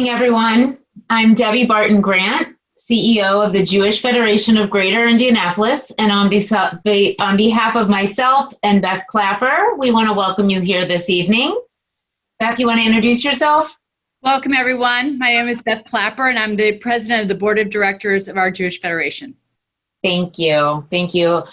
Everyone. I'm Debbie Barton Grant, CEO of the Jewish Federation of Greater Indianapolis, and on behalf of myself and Beth Clapper, we want to welcome you here this evening. Beth, you want to introduce yourself? Welcome, everyone. My name is Beth Clapper, and I'm the president of the board of directors of our Jewish Federation. Thank you. Thank you.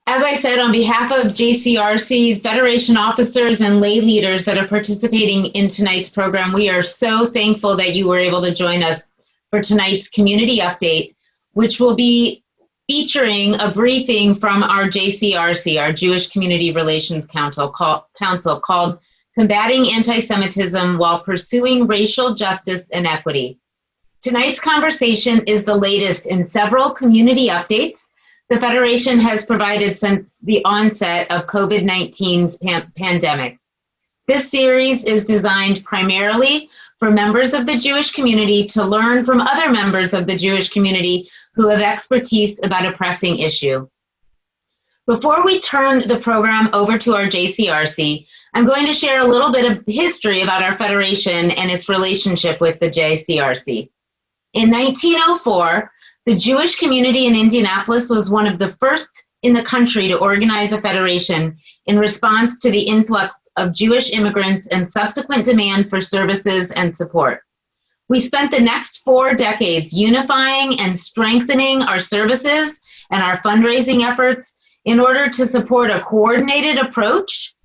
As I said, on behalf of JCRC, Federation officers and lay leaders that are participating in tonight's program, we are so thankful that you were able to join us for tonight's community update, which will be featuring a briefing from our JCRC, our Jewish Community Relations Council called Combating Anti-Semitism While Pursuing Racial Justice and Equity. Tonight's conversation is the latest in several community updates the Federation has provided since the onset of COVID-19's pandemic. This series is designed primarily for members of the Jewish community to learn from other members of the Jewish community who have expertise about a pressing issue. Before we turn the program over to our JCRC, I'm going to share a little bit of history about our Federation and its relationship with the JCRC. In 1904, the Jewish community in Indianapolis was one of the first in the country to organize a federation in response to the influx of Jewish immigrants and subsequent demand for services and support. We spent the next 4 decades unifying and strengthening our services and our fundraising efforts in order to support a coordinated approach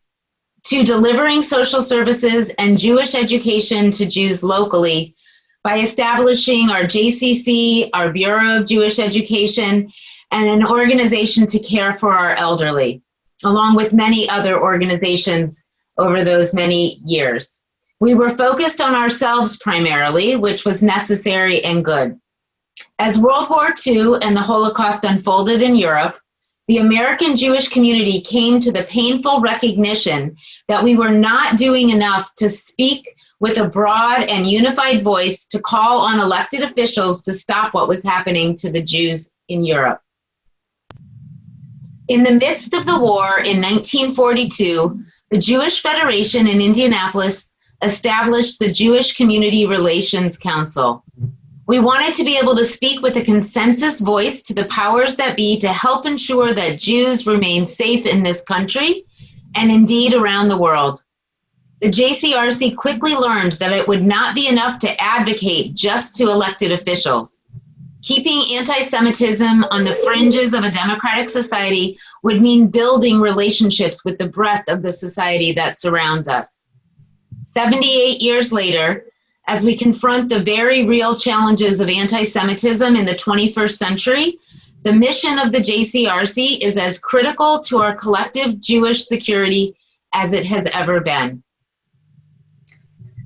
to delivering social services and Jewish education to Jews locally by establishing our JCC, our Bureau of Jewish Education, and an organization to care for our elderly, along with many other organizations over those many years. We were focused on ourselves primarily, which was necessary and good. As World War II and the Holocaust unfolded in Europe, the American Jewish community came to the painful recognition that we were not doing enough to speak with a broad and unified voice to call on elected officials to stop what was happening to the Jews in Europe. In the midst of the war in 1942, the Jewish Federation in Indianapolis established the Jewish Community Relations Council. We wanted to be able to speak with a consensus voice to the powers that be to help ensure that Jews remain safe in this country and indeed around the world. The JCRC quickly learned that it would not be enough to advocate just to elected officials. Keeping anti-Semitism on the fringes of a democratic society would mean building relationships with the breadth of the society that surrounds us. 78 years later, as we confront the very real challenges of anti-Semitism in the 21st century, the mission of the JCRC is as critical to our collective Jewish security as it has ever been.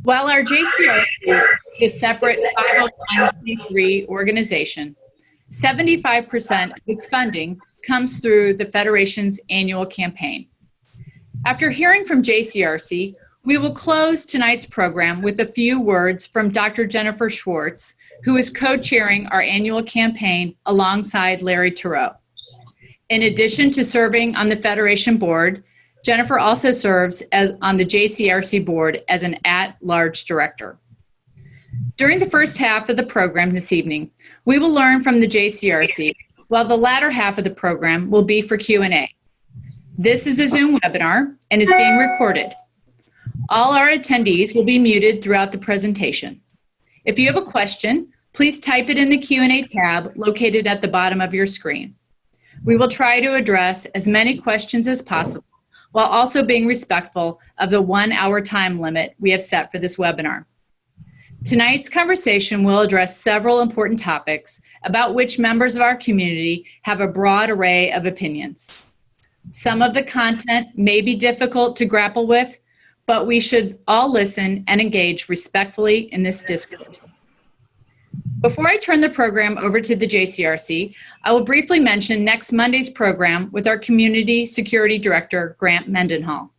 While our JCRC is a separate 501c3 organization, 75% of its funding comes through the Federation's annual campaign. After hearing from JCRC, we will close tonight's program with a few words from Dr. Jennifer Schwartz, who is co-chairing our annual campaign alongside Larry Turow. In addition to serving on the Federation board, Jennifer also serves on the JCRC board as an at-large director. During the first half of the program this evening, we will learn from the JCRC, while the latter half of the program will be for Q&A. This is a Zoom webinar and is being recorded. All our attendees will be muted throughout the presentation. If you have a question, please type it in the Q&A tab located at the bottom of your screen. We will try to address as many questions as possible, while also being respectful of the 1-hour time limit we have set for this webinar. Tonight's conversation will address several important topics about which members of our community have a broad array of opinions. Some of the content may be difficult to grapple with, but we should all listen and engage respectfully in this discourse. Before I turn the program over to the JCRC, I will briefly mention next Monday's program with our Community Security Director, Grant Mendenhall.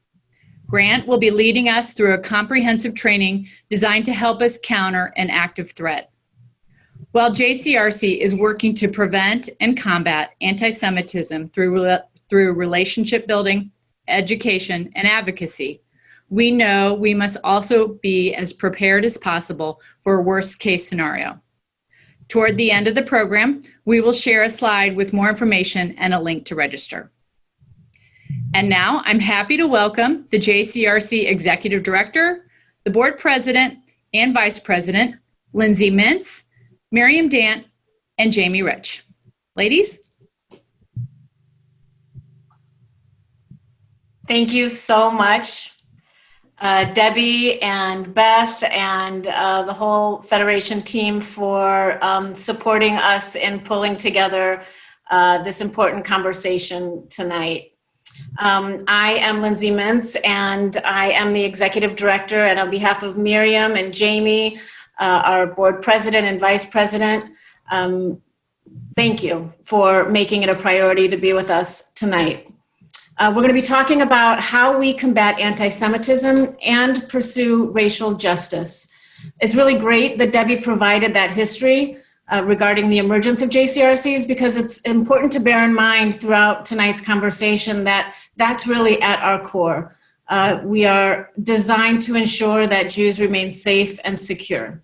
Grant will be leading us through a comprehensive training designed to help us counter an active threat. While JCRC is working to prevent and combat anti-Semitism through relationship building, education, and advocacy, we know we must also be as prepared as possible for a worst-case scenario. Toward the end of the program, we will share a slide with more information and a link to register. And now I'm happy to welcome the JCRC Executive Director, the Board President and Vice President, Lindsay Mintz, Miriam Dant, and Jamie Rich. Ladies? Thank you so much, Debbie and Beth and the whole Federation team for supporting us in pulling together this important conversation tonight. I am Lindsay Mintz, and I am the Executive Director, and on behalf of Miriam and Jamie, our Board President and Vice President, thank you for making it a priority to be with us tonight. We're going to be talking about how we combat anti-Semitism and pursue racial justice. It's really great that Debbie provided that history regarding the emergence of JCRCs, because it's important to bear in mind throughout tonight's conversation that that's really at our core. We are designed to ensure that Jews remain safe and secure.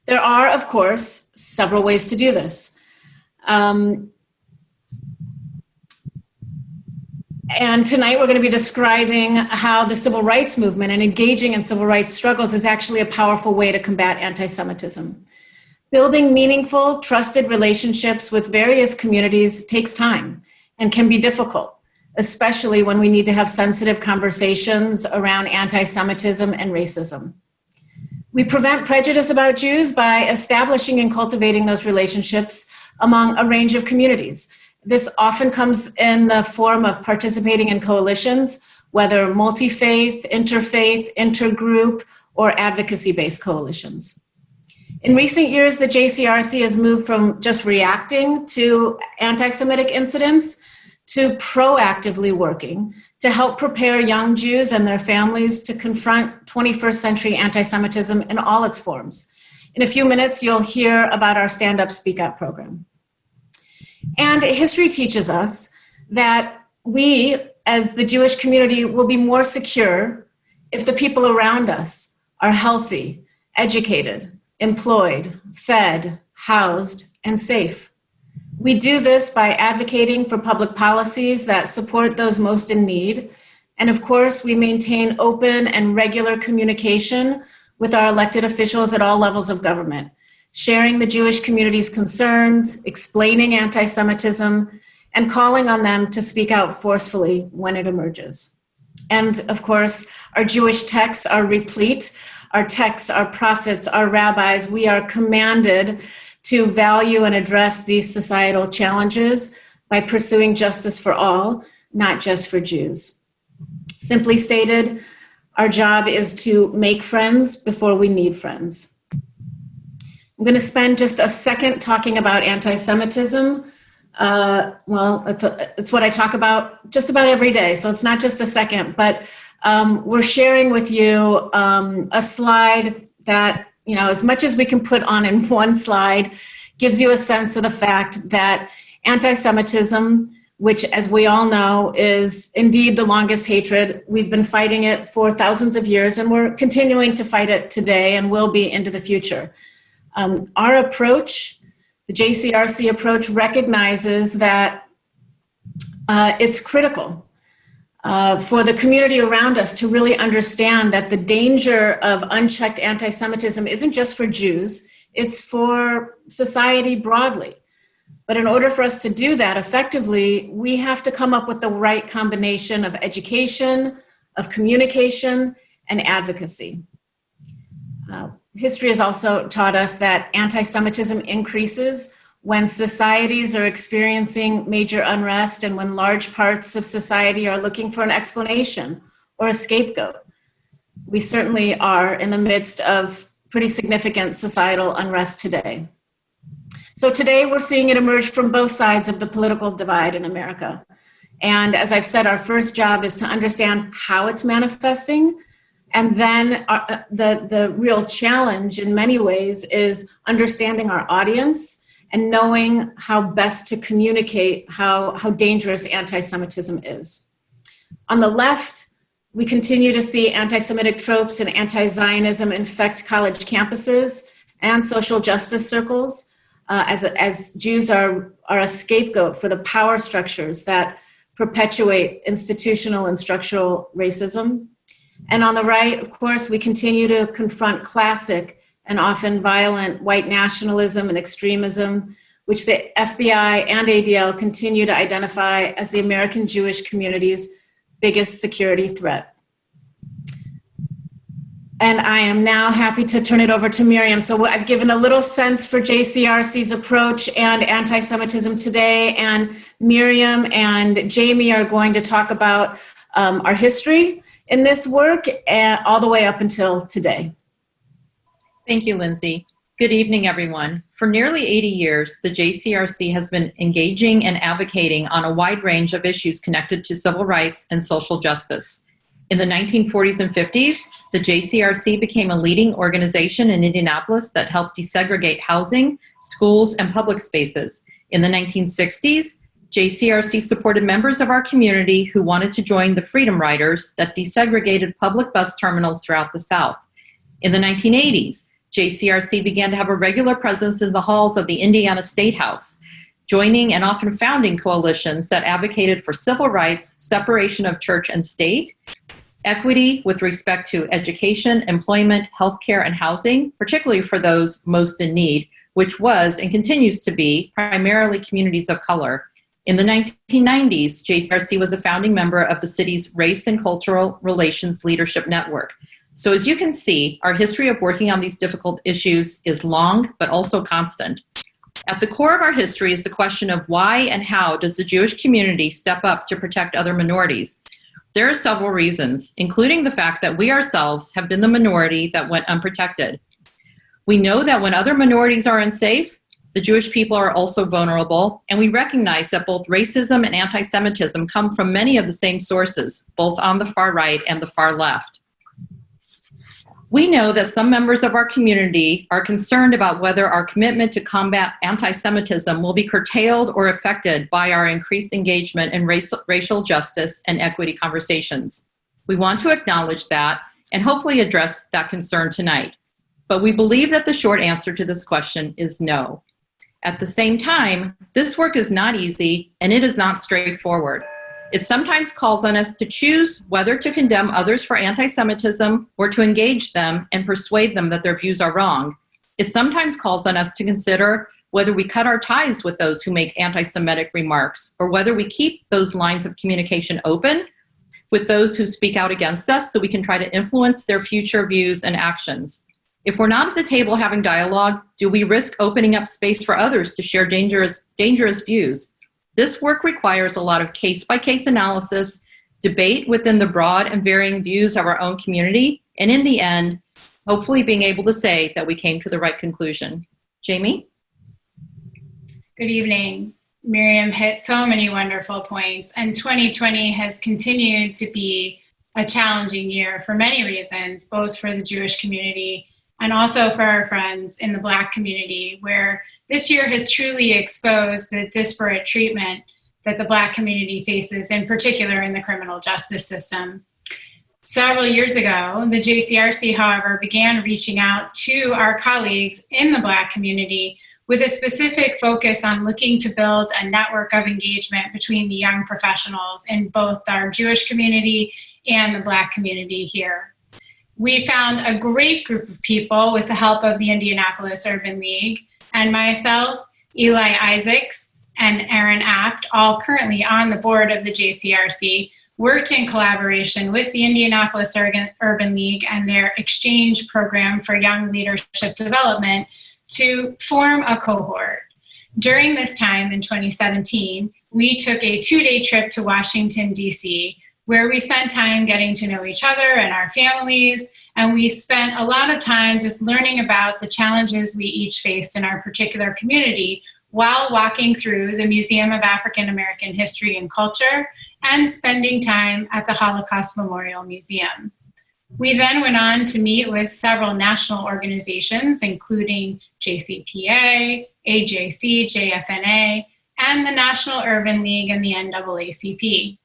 There are, of course, several ways to do this. And tonight we're going to be describing how the civil rights movement and engaging in civil rights struggles is actually a powerful way to combat anti-Semitism. Building meaningful, trusted relationships with various communities takes time and can be difficult, especially when we need to have sensitive conversations around anti-Semitism and racism. We prevent prejudice about Jews by establishing and cultivating those relationships among a range of communities. This often comes in the form of participating in coalitions, whether multi-faith, interfaith, intergroup, or advocacy-based coalitions. In recent years, the JCRC has moved from just reacting to anti-Semitic incidents to proactively working to help prepare young Jews and their families to confront 21st century anti-Semitism in all its forms. In a few minutes, you'll hear about our Stand Up, Speak Up program. And history teaches us that we, as the Jewish community, will be more secure if the people around us are healthy, educated, employed, fed, housed, and safe. We do this by advocating for public policies that support those most in need. And of course, we maintain open and regular communication with our elected officials at all levels of government, sharing the Jewish community's concerns, explaining anti-Semitism, and calling on them to speak out forcefully when it emerges. And of course, our Jewish texts are replete. Our texts, our prophets, our rabbis, we are commanded to value and address these societal challenges by pursuing justice for all, not just for Jews. Simply stated, our job is to make friends before we need friends. I'm going to spend just a second talking about anti-Semitism. Well, it's what I talk about just about every day, so it's not just a second, but we're sharing with you a slide that, as much as we can put on in one slide, gives you a sense of the fact that anti-Semitism, which, as we all know, is indeed the longest hatred, we've been fighting it for thousands of years, and we're continuing to fight it today and will be into the future. Our approach, the JCRC approach, recognizes that it's critical for the community around us to really understand that the danger of unchecked anti-Semitism isn't just for Jews, it's for society broadly. But in order for us to do that effectively, we have to come up with the right combination of education, of communication, and advocacy. History has also taught us that anti-Semitism increases when societies are experiencing major unrest and when large parts of society are looking for an explanation or a scapegoat. We certainly are in the midst of pretty significant societal unrest today. So today we're seeing it emerge from both sides of the political divide in America. And as I've said, our first job is to understand how it's manifesting. And then the real challenge in many ways is understanding our audience and knowing how best to communicate how dangerous anti-Semitism is. On the left, we continue to see anti-Semitic tropes and anti-Zionism infect college campuses and social justice circles, as Jews are a scapegoat for the power structures that perpetuate institutional and structural racism. And on the right, of course, we continue to confront classic and often violent white nationalism and extremism, which the FBI and ADL continue to identify as the American Jewish community's biggest security threat. And I am now happy to turn it over to Miriam. So I've given a little sense for JCRC's approach and anti-Semitism today, and Miriam and Jamie are going to talk about our history in this work all the way up until today. Thank you, Lindsay. Good evening, everyone. For nearly 80 years, the JCRC has been engaging and advocating on a wide range of issues connected to civil rights and social justice. In the 1940s and 50s, the JCRC became a leading organization in Indianapolis that helped desegregate housing, schools, and public spaces. In the 1960s, JCRC supported members of our community who wanted to join the Freedom Riders that desegregated public bus terminals throughout the South. In the 1980s, JCRC began to have a regular presence in the halls of the Indiana State House, joining and often founding coalitions that advocated for civil rights, separation of church and state, equity with respect to education, employment, healthcare, and housing, particularly for those most in need, which was and continues to be primarily communities of color. In the 1990s, JCRC was a founding member of the city's Race and Cultural Relations Leadership Network. So as you can see, our history of working on these difficult issues is long, but also constant. At the core of our history is the question of why and how does the Jewish community step up to protect other minorities? There are several reasons, including the fact that we ourselves have been the minority that went unprotected. We know that when other minorities are unsafe, the Jewish people are also vulnerable, and we recognize that both racism and anti-Semitism come from many of the same sources, both on the far right and the far left. We know that some members of our community are concerned about whether our commitment to combat anti-Semitism will be curtailed or affected by our increased engagement in racial justice and equity conversations. We want to acknowledge that and hopefully address that concern tonight. But we believe that the short answer to this question is no. At the same time, this work is not easy and it is not straightforward. It sometimes calls on us to choose whether to condemn others for anti-Semitism or to engage them and persuade them that their views are wrong. It sometimes calls on us to consider whether we cut our ties with those who make anti-Semitic remarks or whether we keep those lines of communication open with those who speak out against us so we can try to influence their future views and actions. If we're not at the table having dialogue, do we risk opening up space for others to share dangerous views? This work requires a lot of case-by-case analysis, debate within the broad and varying views of our own community, and in the end, hopefully being able to say that we came to the right conclusion. Jamie? Good evening. Miriam hit so many wonderful points, and 2020 has continued to be a challenging year for many reasons, both for the Jewish community and also for our friends in the Black community, where this year has truly exposed the disparate treatment that the Black community faces, in particular in the criminal justice system. Several years ago, the JCRC, however, began reaching out to our colleagues in the Black community with a specific focus on looking to build a network of engagement between the young professionals in both our Jewish community and the Black community here. We found a great group of people with the help of the Indianapolis Urban League, and myself, Eli Isaacs, and Aaron Apt, all currently on the board of the JCRC, worked in collaboration with the Indianapolis Urban League and their exchange program for young leadership development to form a cohort. During this time in 2017, we took a 2-day trip to Washington, D.C., where we spent time getting to know each other and our families, and we spent a lot of time just learning about the challenges we each faced in our particular community while walking through the Museum of African American History and Culture and spending time at the Holocaust Memorial Museum. We then went on to meet with several national organizations, including JCPA, AJC, JFNA, and the National Urban League and the NAACP.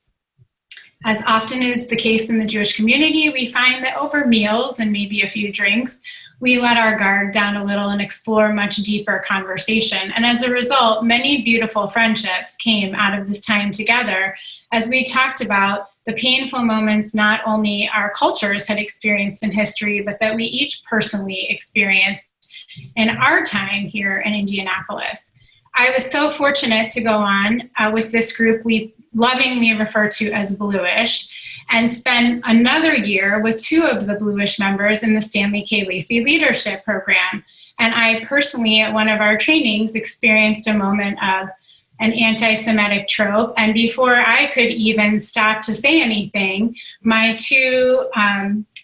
As often is the case in the Jewish community, we find that over meals and maybe a few drinks, we let our guard down a little and explore much deeper conversation. And as a result, many beautiful friendships came out of this time together as we talked about the painful moments not only our cultures had experienced in history, but that we each personally experienced in our time here in Indianapolis. I was so fortunate to go on with this group we lovingly refer to as Bluish, and spend another year with two of the Bluish members in the Stanley K. Lacey Leadership Program. And I personally, at one of our trainings, experienced a moment of an anti-Semitic trope. And before I could even stop to say anything, my two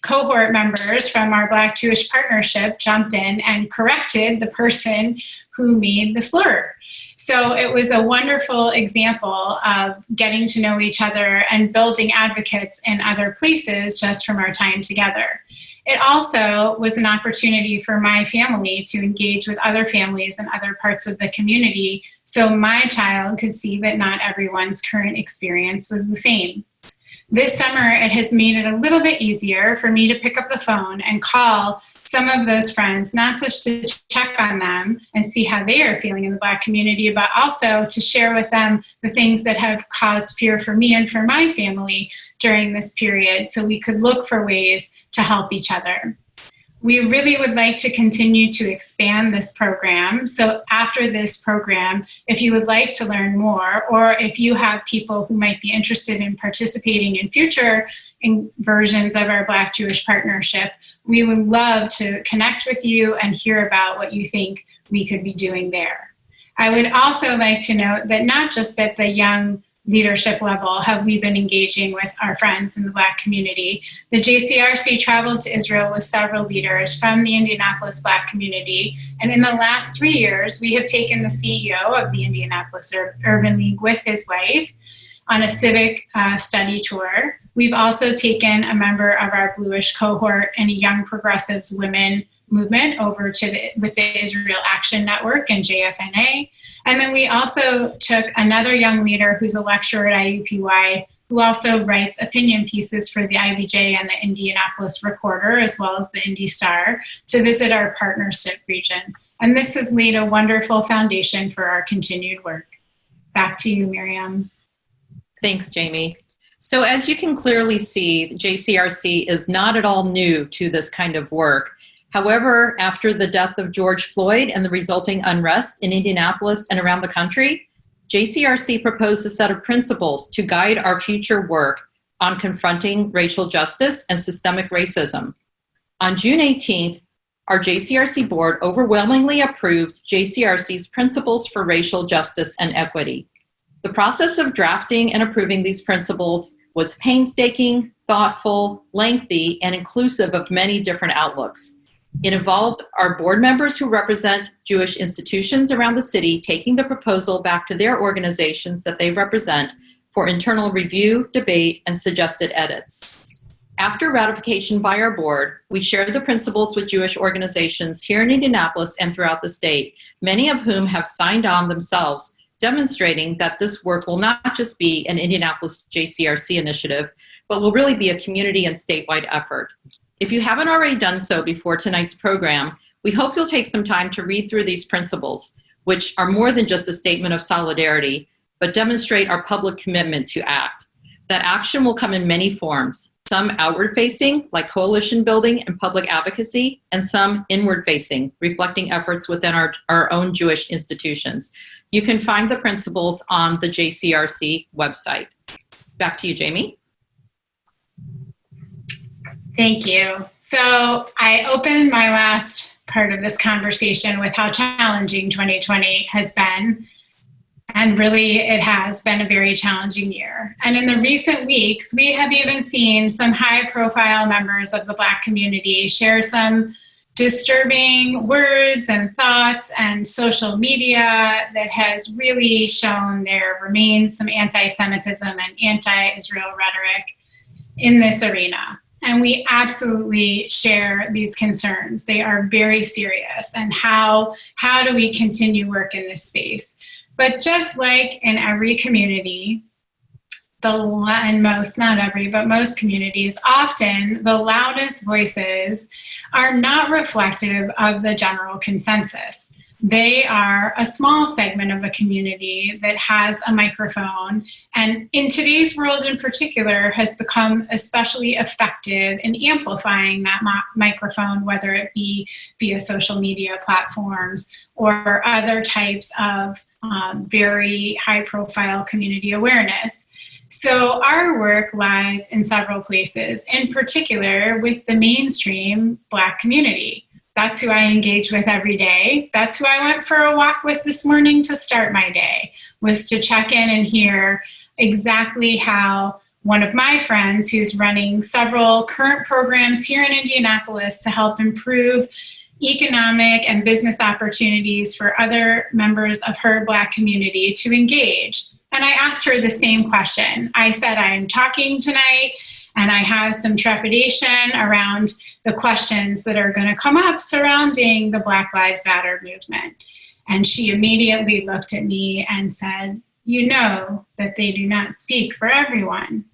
cohort members from our Black Jewish Partnership jumped in and corrected the person who made the slur. So it was a wonderful example of getting to know each other and building advocates in other places just from our time together. It also was an opportunity for my family to engage with other families in other parts of the community so my child could see that not everyone's current experience was the same. This summer, it has made it a little bit easier for me to pick up the phone and call some of those friends, not just to check on them and see how they are feeling in the Black community, but also to share with them the things that have caused fear for me and for my family during this period, so we could look for ways to help each other. We really would like to continue to expand this program. So after this program, if you would like to learn more, or if you have people who might be interested in participating in future versions of our Black Jewish Partnership, we would love to connect with you and hear about what you think we could be doing there. I would also like to note that not just at the young leadership level have we been engaging with our friends in the Black community. The JCRC traveled to Israel with several leaders from the Indianapolis Black community. And in the last 3 years, we have taken the CEO of the Indianapolis Urban League with his wife on a civic study tour. We've also taken a member of our Bluish cohort and a Young Progressives Women movement over to with the Israel Action Network and JFNA. And then we also took another young leader who's a lecturer at IUPUI, who also writes opinion pieces for the IBJ and the Indianapolis Recorder, as well as the Indy Star, to visit our partnership region. And this has laid a wonderful foundation for our continued work. Back to you, Miriam. Thanks, Jamie. So as you can clearly see, JCRC is not at all new to this kind of work. However, after the death of George Floyd and the resulting unrest in Indianapolis and around the country, JCRC proposed a set of principles to guide our future work on confronting racial justice and systemic racism. On June 18th, our JCRC board overwhelmingly approved JCRC's Principles for Racial Justice and Equity. The process of drafting and approving these principles was painstaking, thoughtful, lengthy, and inclusive of many different outlooks. It involved our board members who represent Jewish institutions around the city taking the proposal back to their organizations that they represent for internal review, debate, and suggested edits. After ratification by our board, we shared the principles with Jewish organizations here in Indianapolis and throughout the state, many of whom have signed on themselves, demonstrating that this work will not just be an Indianapolis JCRC initiative, but will really be a community and statewide effort. If you haven't already done so before tonight's program, we hope you'll take some time to read through these principles, which are more than just a statement of solidarity, but demonstrate our public commitment to act. That action will come in many forms, some outward-facing, like coalition building and public advocacy, and some inward-facing, reflecting efforts within our own Jewish institutions. You can find the principles on the JCRC website. Back to you, Jamie. Thank you. So I opened my last part of this conversation with how challenging 2020 has been. And really, it has been a very challenging year. And in the recent weeks, we have even seen some high-profile members of the Black community share some disturbing words and thoughts and social media that has really shown there remains some anti-Semitism and anti-Israel rhetoric in this arena. And we absolutely share these concerns. They are very serious. And how do we continue work in this space? But just like in every community, and most, not every, but most communities, often the loudest voices are not reflective of the general consensus. They are a small segment of a community that has a microphone, and in today's world in particular has become especially effective in amplifying that microphone, whether it be via social media platforms or other types of very high-profile community awareness. So our work lies in several places, in particular with the mainstream Black community. That's who I engage with every day. That's who I went for a walk with this morning to start my day, was to check in and hear exactly how one of my friends, who's running several current programs here in Indianapolis to help improve economic and business opportunities for other members of her Black community to engage. And I asked her the same question. I said, I'm talking tonight, and I have some trepidation around the questions that are going to come up surrounding the Black Lives Matter movement. And she immediately looked at me and said, you know that they do not speak for everyone,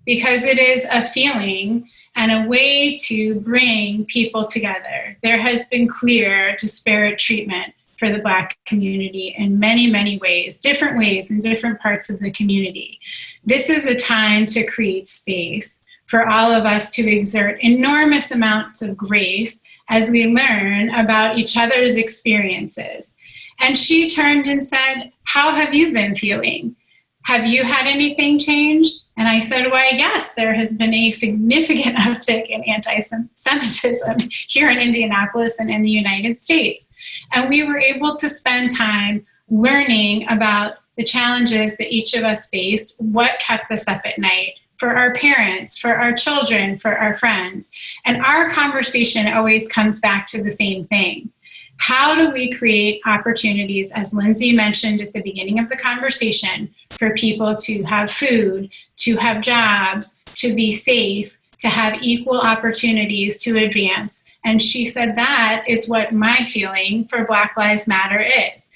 because it is a feeling and a way to bring people together. There has been clear disparate treatment for the Black community in many, many ways, different ways in different parts of the community. This is a time to create space for all of us to exert enormous amounts of grace as we learn about each other's experiences. And she turned and said, how have you been feeling? Have you had anything change? And I said, why, yes, there has been a significant uptick in anti-Semitism here in Indianapolis and in the United States. And we were able to spend time learning about the challenges that each of us faced, what kept us up at night, for our parents, for our children, for our friends. And our conversation always comes back to the same thing. How do we create opportunities, as Lindsay mentioned at the beginning of the conversation, for people to have food, to have jobs, to be safe, to have equal opportunities to advance? And she said that is what my feeling for Black Lives Matter is.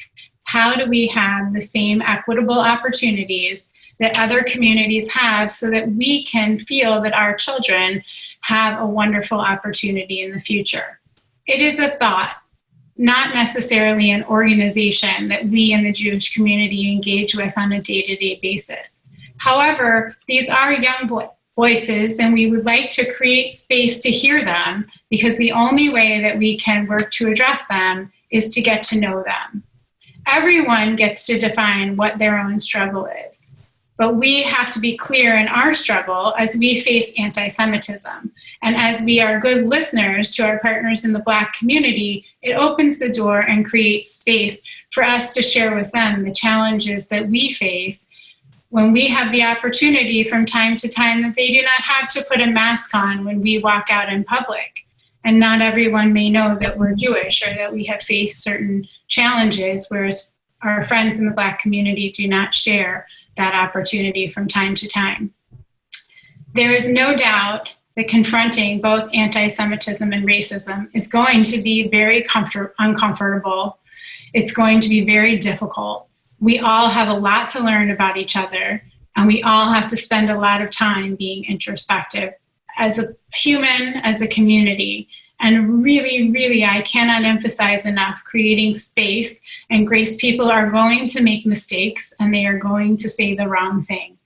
How do we have the same equitable opportunities that other communities have so that we can feel that our children have a wonderful opportunity in the future? It is a thought, not necessarily an organization that we in the Jewish community engage with on a day-to-day basis. However, these are young voices, and we would like to create space to hear them, because the only way that we can work to address them is to get to know them. Everyone gets to define what their own struggle is. But we have to be clear in our struggle as we face anti-Semitism. And as we are good listeners to our partners in the Black community, it opens the door and creates space for us to share with them the challenges that we face when we have the opportunity from time to time that they do not have to put a mask on when we walk out in public. And not everyone may know that we're Jewish or that we have faced certain challenges, whereas our friends in the Black community do not share that opportunity from time to time. There is no doubt that confronting both anti-Semitism and racism is going to be very uncomfortable. It's going to be very difficult. We all have a lot to learn about each other, and we all have to spend a lot of time being introspective as a human, as a community. And really, really, I cannot emphasize enough creating space and grace. People are going to make mistakes, and they are going to say the wrong thing.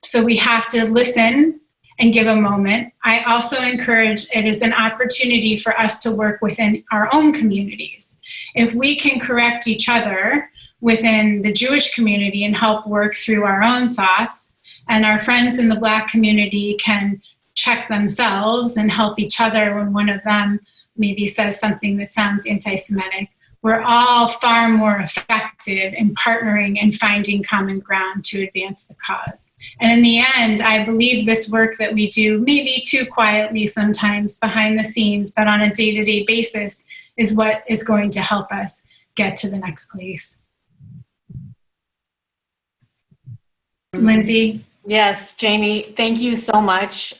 So we have to listen and give a moment. I also encourage it as an opportunity for us to work within our own communities. If we can correct each other within the Jewish community and help work through our own thoughts, and our friends in the Black community can check themselves and help each other when one of them maybe says something that sounds anti-Semitic, we're all far more effective in partnering and finding common ground to advance the cause. And in the end, I believe this work that we do, maybe too quietly sometimes behind the scenes, but on a day-to-day basis, is what is going to help us get to the next place. Lindsay? Yes, Jamie, thank you so much.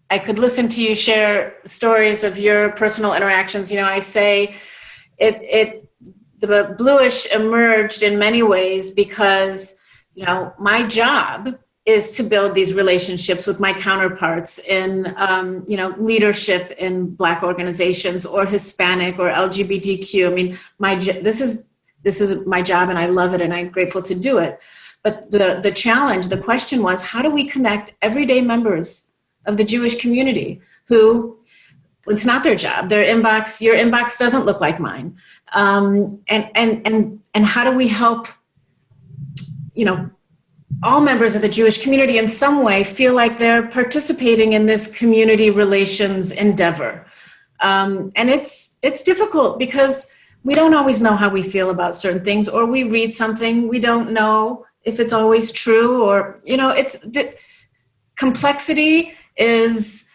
I could listen to you share stories of your personal interactions. You know, I say the bluish emerged in many ways because, you know, my job is to build these relationships with my counterparts in, you know, leadership in Black organizations or Hispanic or LGBTQ. I mean, this is my job and I love it and I'm grateful to do it. But the challenge, the question was, how do we connect everyday members of the Jewish community who, it's not their job, your inbox doesn't look like mine. And how do we help, you know, all members of the Jewish community in some way feel like they're participating in this community relations endeavor? And it's difficult because we don't always know how we feel about certain things, or we read something, we don't know if it's always true, or, you know, complexity is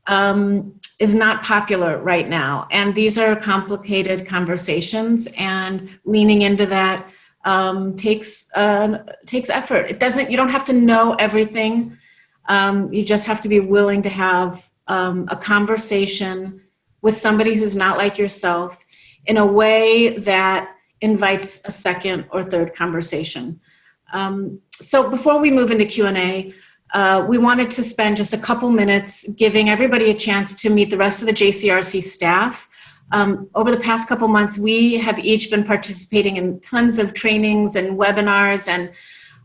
not popular right now. And these are complicated conversations, and leaning into that takes effort. You don't have to know everything. You just have to be willing to have a conversation with somebody who's not like yourself in a way that invites a second or third conversation. So before we move into Q&A, we wanted to spend just a couple minutes giving everybody a chance to meet the rest of the JCRC staff. Over the past couple months, we have each been participating in tons of trainings and webinars and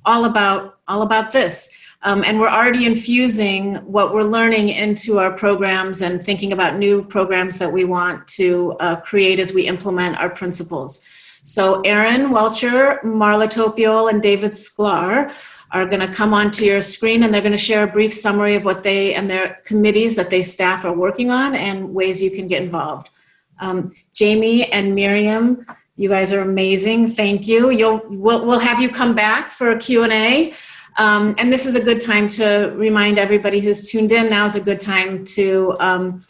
all about this. And we're already infusing what we're learning into our programs and thinking about new programs that we want to create as we implement our principles. So Aaron Welcher, Marla Topiol, and David Sklar are going to come onto your screen, and they're going to share a brief summary of what they and their committees that they staff are working on and ways you can get involved. Jamie and Miriam, you guys are amazing. Thank you. We'll have you come back for a Q&A. And this is a good time to remind everybody who's tuned in. Now is a good time to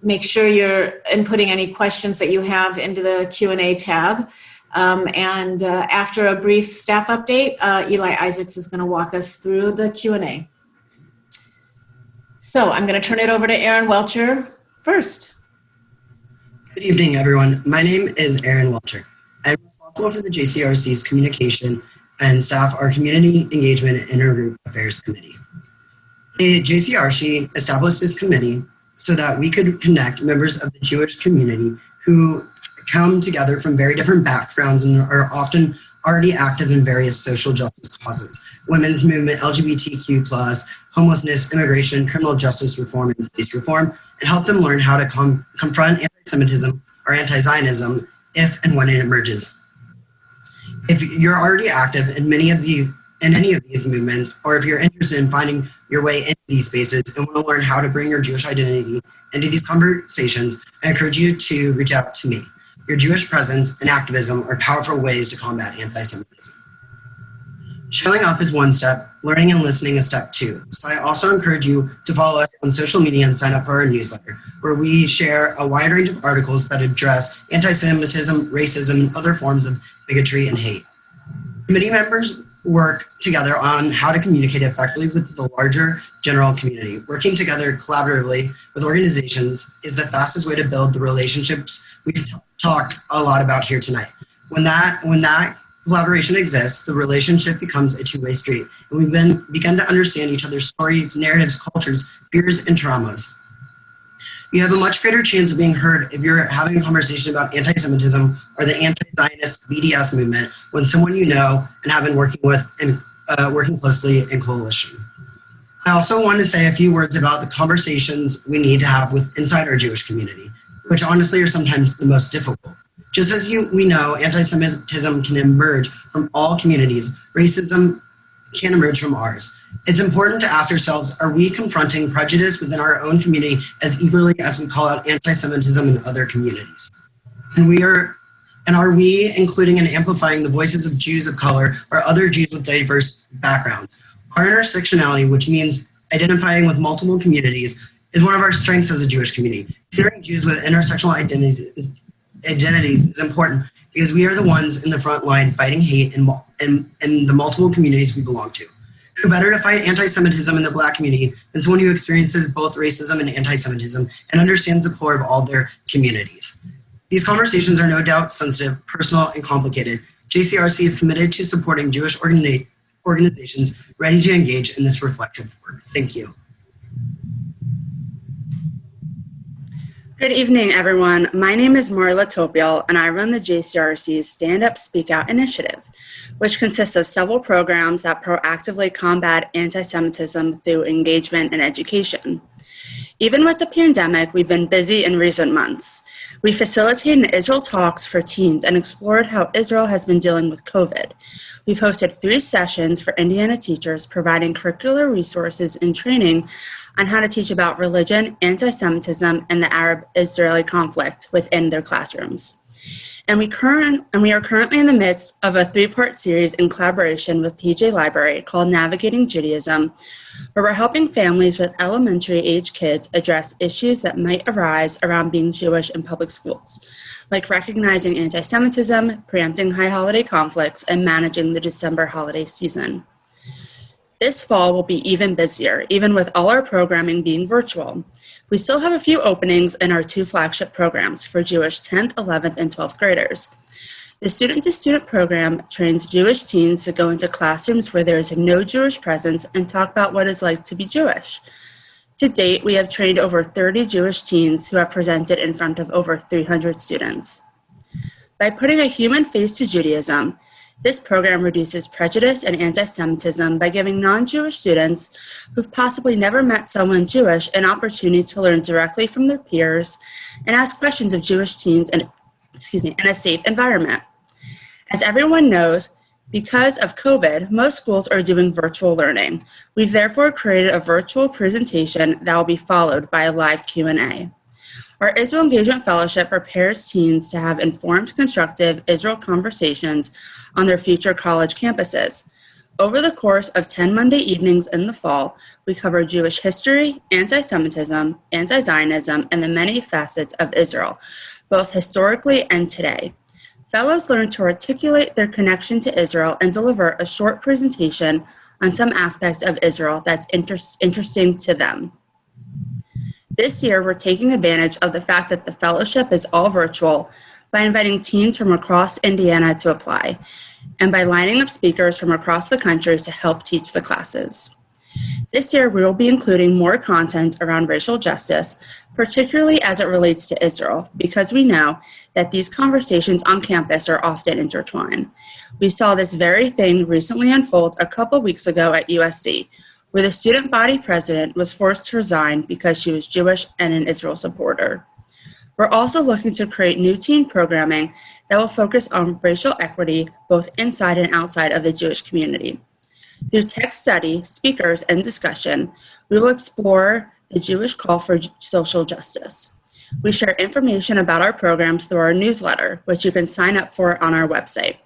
make sure you're inputting any questions that you have into the Q&A tab. And after a brief staff update, Eli Isaacs is going to walk us through the Q&A. So I'm going to turn it over to Aaron Welcher first. Good evening, everyone. My name is Aaron Welcher. I'm responsible for the JCRC's communication and staff our Community Engagement and Intergroup Affairs Committee. The JCRC established this committee so that we could connect members of the Jewish community who come together from very different backgrounds and are often already active in various social justice causes: women's movement, LGBTQ+, homelessness, immigration, criminal justice reform, and police reform, and help them learn how to confront anti-Semitism or anti-Zionism if and when it emerges. If you're already active in any of these movements, or if you're interested in finding your way into these spaces and want to learn how to bring your Jewish identity into these conversations, I encourage you to reach out to me. Your Jewish presence and activism are powerful ways to combat anti-Semitism. Showing up is one step, learning and listening is step two. So I also encourage you to follow us on social media and sign up for our newsletter, where we share a wide range of articles that address anti-Semitism, racism, and other forms of bigotry and hate. Committee members work together on how to communicate effectively with the larger general community. Working together collaboratively with organizations is the fastest way to build the relationships we've talked a lot about here tonight. When that collaboration exists, the relationship becomes a two-way street, and we've begun to understand each other's stories, narratives, cultures, fears, and traumas. You have a much greater chance of being heard if you're having a conversation about anti-Semitism or the anti-Zionist BDS movement when someone you know and have been working with and working closely in coalition. I also want to say a few words about the conversations we need to have inside our Jewish community, which honestly are sometimes the most difficult. Just as we know, anti-Semitism can emerge from all communities. Racism can emerge from ours. It's important to ask ourselves, are we confronting prejudice within our own community as eagerly as we call out anti-Semitism in other communities? And are we including and amplifying the voices of Jews of color or other Jews with diverse backgrounds? Our intersectionality, which means identifying with multiple communities, is one of our strengths as a Jewish community. Considering Jews with intersectional identities is important because we are the ones in the front line fighting hate in the multiple communities we belong to. Who better to fight anti-Semitism in the Black community than someone who experiences both racism and anti-Semitism and understands the core of all their communities? These conversations are no doubt sensitive, personal, and complicated. JCRC is committed to supporting Jewish organizations ready to engage in this reflective work. Thank you. Good evening, everyone. My name is Marla Topiel, and I run the JCRC's Stand Up, Speak Out initiative, which consists of several programs that proactively combat anti-Semitism through engagement and education. Even with the pandemic, we've been busy in recent months. We facilitated Israel Talks for teens and explored how Israel has been dealing with COVID. We've hosted 3 sessions for Indiana teachers, providing curricular resources and training on how to teach about religion, anti-Semitism, and the Arab-Israeli conflict within their classrooms. And we are currently in the midst of a 3-part series in collaboration with PJ Library called Navigating Judaism, where we're helping families with elementary age kids address issues that might arise around being Jewish in public schools, like recognizing anti-Semitism, preempting high holiday conflicts, and managing the December holiday season. This fall will be even busier, even with all our programming being virtual. We still have a few openings in our 2 flagship programs for Jewish 10th, 11th, and 12th graders. The student-to-student program trains Jewish teens to go into classrooms where there is no Jewish presence and talk about what it's like to be Jewish. To date, we have trained over 30 Jewish teens who have presented in front of over 300 students. By putting a human face to Judaism, this program reduces prejudice and anti-Semitism by giving non-Jewish students who've possibly never met someone Jewish an opportunity to learn directly from their peers and ask questions of Jewish teens in a safe environment. As everyone knows, because of COVID, most schools are doing virtual learning. We've therefore created a virtual presentation that will be followed by a live Q&A. Our Israel Engagement Fellowship prepares teens to have informed, constructive Israel conversations on their future college campuses. Over the course of 10 Monday evenings in the fall, we cover Jewish history, anti-Semitism, anti-Zionism, and the many facets of Israel, both historically and today. Fellows learn to articulate their connection to Israel and deliver a short presentation on some aspect of Israel that's interesting to them. This year, we're taking advantage of the fact that the fellowship is all virtual by inviting teens from across Indiana to apply, and by lining up speakers from across the country to help teach the classes. This year, we will be including more content around racial justice, particularly as it relates to Israel, because we know that these conversations on campus are often intertwined. We saw this very thing recently unfold a couple weeks ago at USC, where the student body president was forced to resign because she was Jewish and an Israel supporter. We're also looking to create new teen programming that will focus on racial equity both inside and outside of the Jewish community. Through text study, speakers, and discussion, we will explore the Jewish call for social justice. We share information about our programs through our newsletter, which you can sign up for on our website.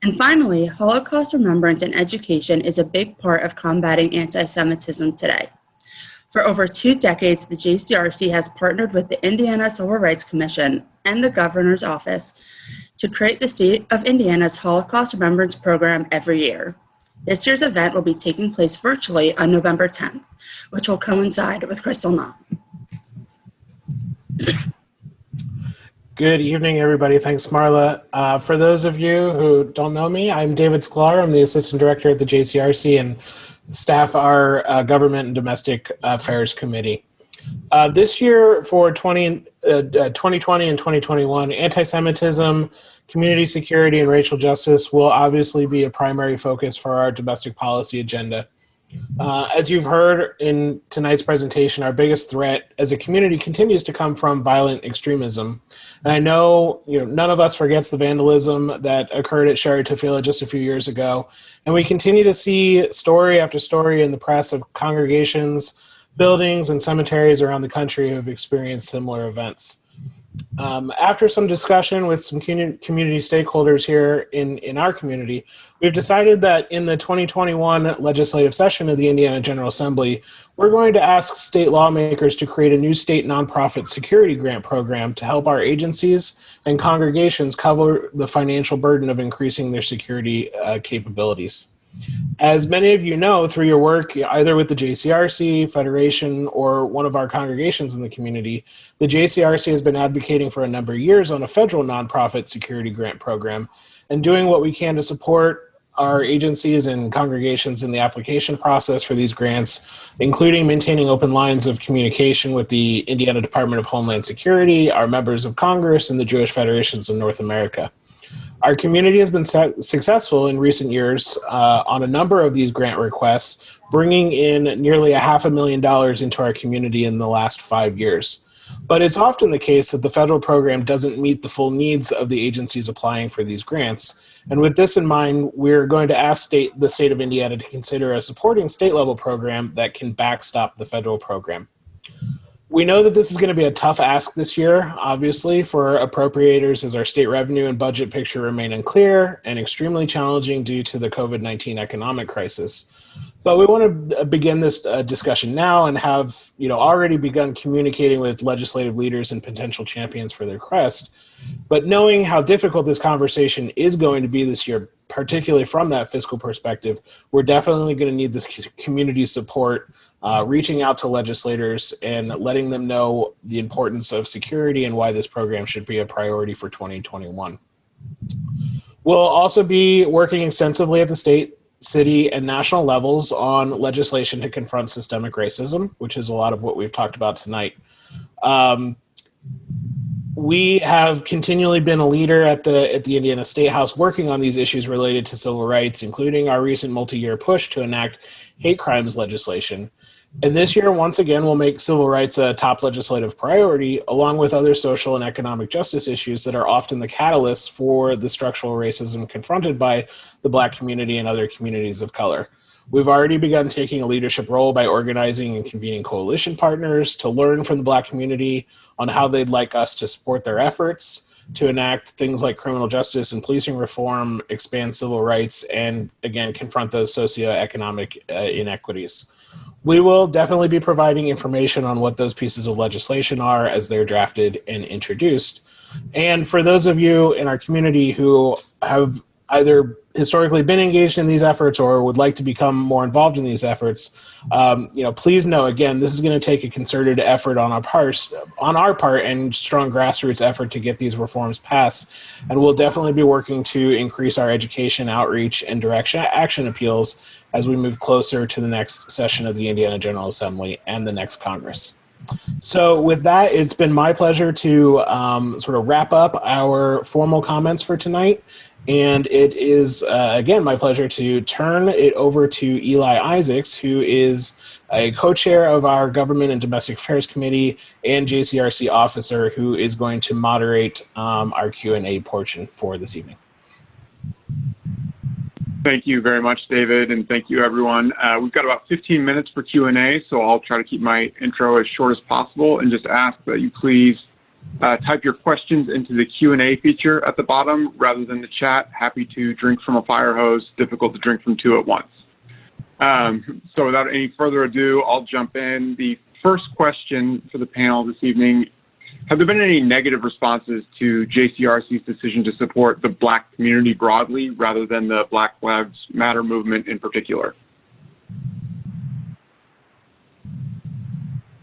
And finally, Holocaust remembrance and education is a big part of combating anti-Semitism today. For over 2 decades, the JCRC has partnered with the Indiana Civil Rights Commission and the Governor's Office to create the State of Indiana's Holocaust Remembrance Program every year. This year's event will be taking place virtually on November 10th, which will coincide with Kristallnacht. Good evening, everybody. Thanks, Marla. For those of you who don't know me, I'm David Sklar. I'm the Assistant Director at the JCRC and staff our Government and Domestic Affairs Committee. This year for 2020 and 2021, anti-Semitism, community security, and racial justice will obviously be a primary focus for our domestic policy agenda. As you've heard in tonight's presentation, our biggest threat as a community continues to come from violent extremism. And I know, none of us forgets the vandalism that occurred at Sherry Tefillah just a few years ago. And we continue to see story after story in the press of congregations, buildings, and cemeteries around the country who have experienced similar events. After some discussion with some community stakeholders here in our community, we've decided that in the 2021 legislative session of the Indiana General Assembly, we're going to ask state lawmakers to create a new state nonprofit security grant program to help our agencies and congregations cover the financial burden of increasing their security capabilities. As many of you know, through your work either with the JCRC, Federation, or one of our congregations in the community, the JCRC has been advocating for a number of years on a federal nonprofit security grant program and doing what we can to support our agencies and congregations in the application process for these grants, including maintaining open lines of communication with the Indiana Department of Homeland Security, our members of Congress, and the Jewish Federations of North America. Our community has been successful in recent years on a number of these grant requests, bringing in nearly $500,000 into our community in the last 5 years. But it's often the case that the federal program doesn't meet the full needs of the agencies applying for these grants. And with this in mind, we're going to ask the state of Indiana to consider a supporting state-level program that can backstop the federal program. We know that this is going to be a tough ask this year, obviously, for appropriators as our state revenue and budget picture remain unclear and extremely challenging due to the COVID-19 economic crisis. But we want to begin this discussion now and have already begun communicating with legislative leaders and potential champions for their request. But knowing how difficult this conversation is going to be this year, particularly from that fiscal perspective, we're definitely going to need this community support, reaching out to legislators and letting them know the importance of security and why this program should be a priority for 2021. We'll also be working extensively at the state, city, and national levels on legislation to confront systemic racism, which is a lot of what we've talked about tonight. We have continually been a leader at the Indiana State House working on these issues related to civil rights, including our recent multi-year push to enact hate crimes legislation. And this year, once again, we'll make civil rights a top legislative priority, along with other social and economic justice issues that are often the catalysts for the structural racism confronted by the Black community and other communities of color. We've already begun taking a leadership role by organizing and convening coalition partners to learn from the Black community on how they'd like us to support their efforts to enact things like criminal justice and policing reform, expand civil rights, and again, confront those socioeconomic inequities. We will definitely be providing information on what those pieces of legislation are as they're drafted and introduced. And for those of you in our community who have either historically been engaged in these efforts or would like to become more involved in these efforts, please know, again, this is going to take a concerted effort on our part and strong grassroots effort to get these reforms passed. And we'll definitely be working to increase our education, outreach, and direct action appeals as we move closer to the next session of the Indiana General Assembly and the next Congress. So with that, it's been my pleasure to sort of wrap up our formal comments for tonight. And it is, again, my pleasure to turn it over to Eli Isaacs, who is a co-chair of our Government and Domestic Affairs Committee and JCRC officer who is going to moderate our Q&A portion for this evening. Thank you very much, David, and thank you, everyone. We've got about 15 minutes for Q&A, so I'll try to keep my intro as short as possible and just ask that you please type your questions into the Q&A feature at the bottom rather than the chat. Happy to drink from a fire hose, difficult to drink from two at once. So without any further ado, I'll jump in. The first question for the panel this evening: have there been any negative responses to JCRC's decision to support the Black community broadly rather than the Black Lives Matter movement in particular?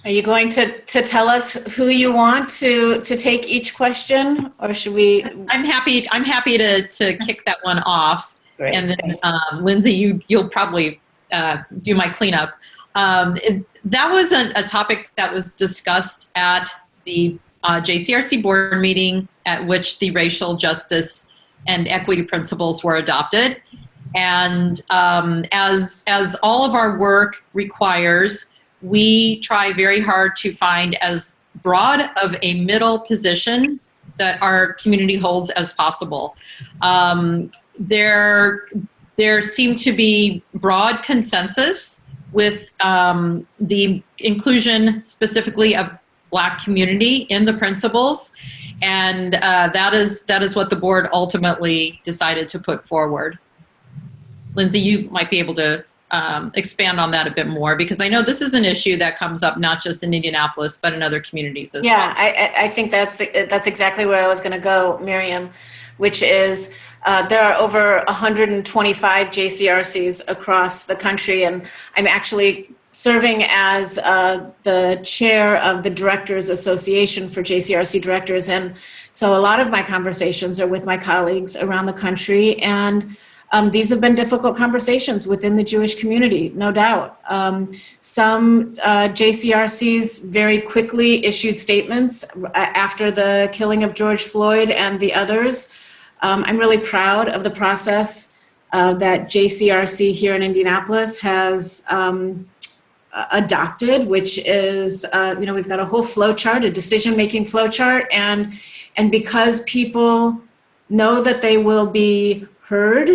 Are you going to tell us who you want to take each question, or should we? I'm happy to kick that one off. Great. And then Lindsay, you'll probably do my cleanup. That was a topic that was discussed at the JCRC board meeting at which the racial justice and equity principles were adopted. And as all of our work requires, we try very hard to find as broad of a middle position that our community holds as possible. There seemed to be broad consensus with the inclusion specifically of Black community in the principles, and that is what the board ultimately decided to put forward. Lindsay, you might be able to expand on that a bit more, because I know this is an issue that comes up not just in Indianapolis, but in other communities as well. Yeah, I think that's exactly where I was going to go, Miriam, which is there are over 125 JCRCs across the country, and I'm actually serving as the chair of the Directors Association for JCRC directors. And so a lot of my conversations are with my colleagues around the country, and these have been difficult conversations within the Jewish community, no doubt. Some JCRCs very quickly issued statements after the killing of George Floyd and the others. I'm really proud of the process that JCRC here in Indianapolis has adopted, which is, we've got a whole flow chart, a decision-making flow chart, and because people know that they will be heard,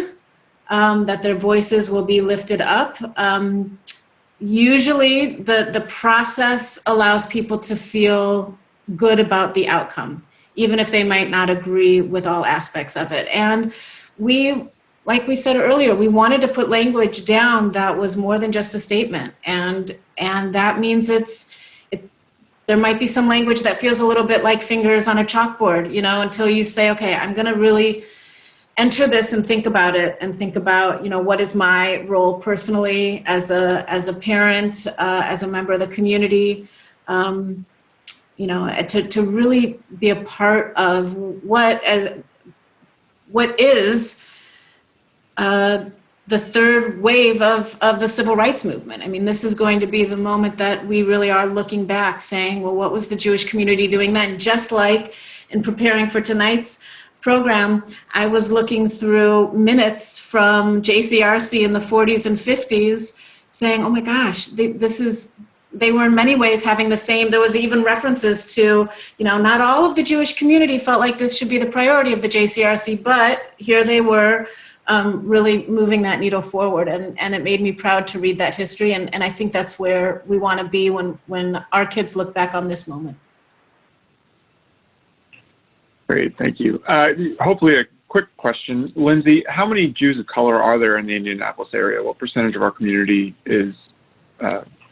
that their voices will be lifted up. Usually the process allows people to feel good about the outcome, even if they might not agree with all aspects of it. And we, like we said earlier, we wanted to put language down that was more than just a statement. And that means there might be some language that feels a little bit like fingers on a chalkboard, until you say, okay, I'm going to really enter this and think about it, and think about, what is my role personally as a parent, as a member of the community, to really be a part of what is the third wave of the civil rights movement. I mean, this is going to be the moment that we really are looking back saying, well, what was the Jewish community doing then? Just like in preparing for tonight's program, I was looking through minutes from JCRC in the 40s and 50s saying, oh my gosh, they were in many ways having the same, there was even references to, not all of the Jewish community felt like this should be the priority of the JCRC, but here they were really moving that needle forward. And it made me proud to read that history. And I think that's where we want to be when our kids look back on this moment. Great, thank you. Hopefully a quick question. Lindsay, how many Jews of color are there in the Indianapolis area? What percentage of our community is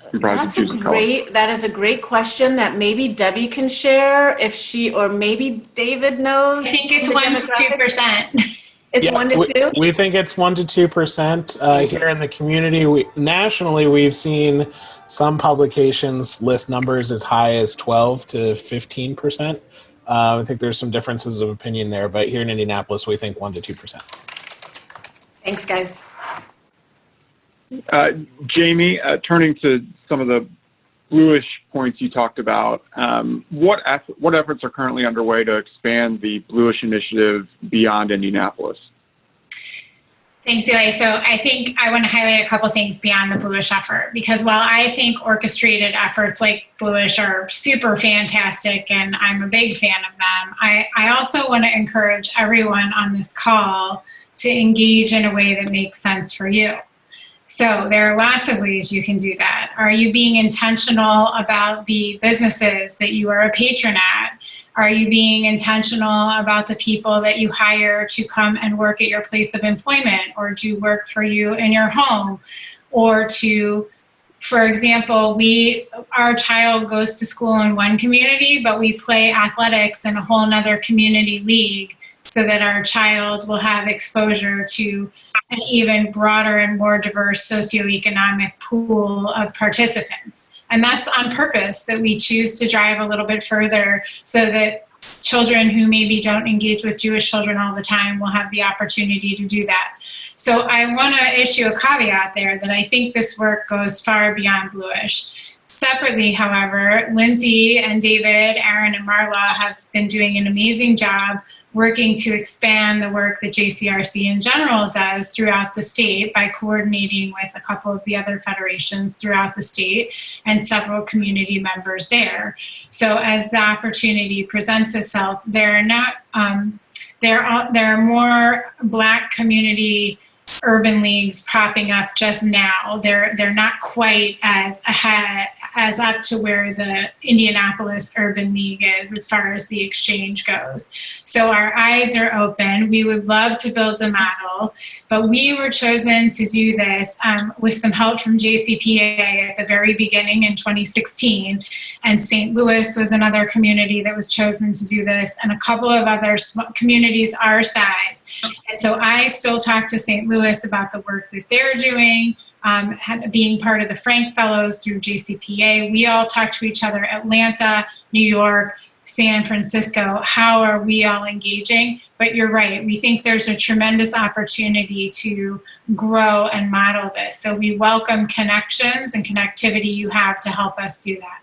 comprised of Jews of color? That is a great question that maybe Debbie can share or maybe David knows. I think it's 1 to 2%. It's 1 to 2? We think it's 1 to 2% here in the community. Nationally, we've seen some publications list numbers as high as 12 to 15%. I think there's some differences of opinion there, but here in Indianapolis, we think 1 to 2%. Thanks, guys. Jamie, turning to some of the bluish points you talked about, what efforts are currently underway to expand the Bluish Initiative beyond Indianapolis? Thanks, Eli. So I think I want to highlight a couple things beyond the Bluish effort, because while I think orchestrated efforts like Bluish are super fantastic and I'm a big fan of them, I also want to encourage everyone on this call to engage in a way that makes sense for you. So there are lots of ways you can do that. Are you being intentional about the businesses that you are a patron at? Are you being intentional about the people that you hire to come and work at your place of employment or do work for you in your home? Or to, for example, our child goes to school in one community, but we play athletics in a whole nother community league so that our child will have exposure to an even broader and more diverse socioeconomic pool of participants. And that's on purpose, that we choose to drive a little bit further so that children who maybe don't engage with Jewish children all the time will have the opportunity to do that. So I want to issue a caveat there that I think this work goes far beyond Bluish. Separately, however, Lindsay and David, Aaron and Marla have been doing an amazing job working to expand the work that JCRC in general does throughout the state by coordinating with a couple of the other federations throughout the state and several community members there. So as the opportunity presents itself, there are more Black community urban leagues popping up just now. They're not quite as ahead as up to where the Indianapolis Urban League is as far as the exchange goes. So our eyes are open. We would love to build a model, but we were chosen to do this with some help from JCPA at the very beginning in 2016. And St. Louis was another community that was chosen to do this, and a couple of other communities our size. And so I still talk to St. Louis about the work that they're doing, being part of the Frank Fellows through JCPA. We all talk to each other, Atlanta, New York, San Francisco. How are we all engaging? But you're right. We think there's a tremendous opportunity to grow and model this. So we welcome connections and connectivity you have to help us do that.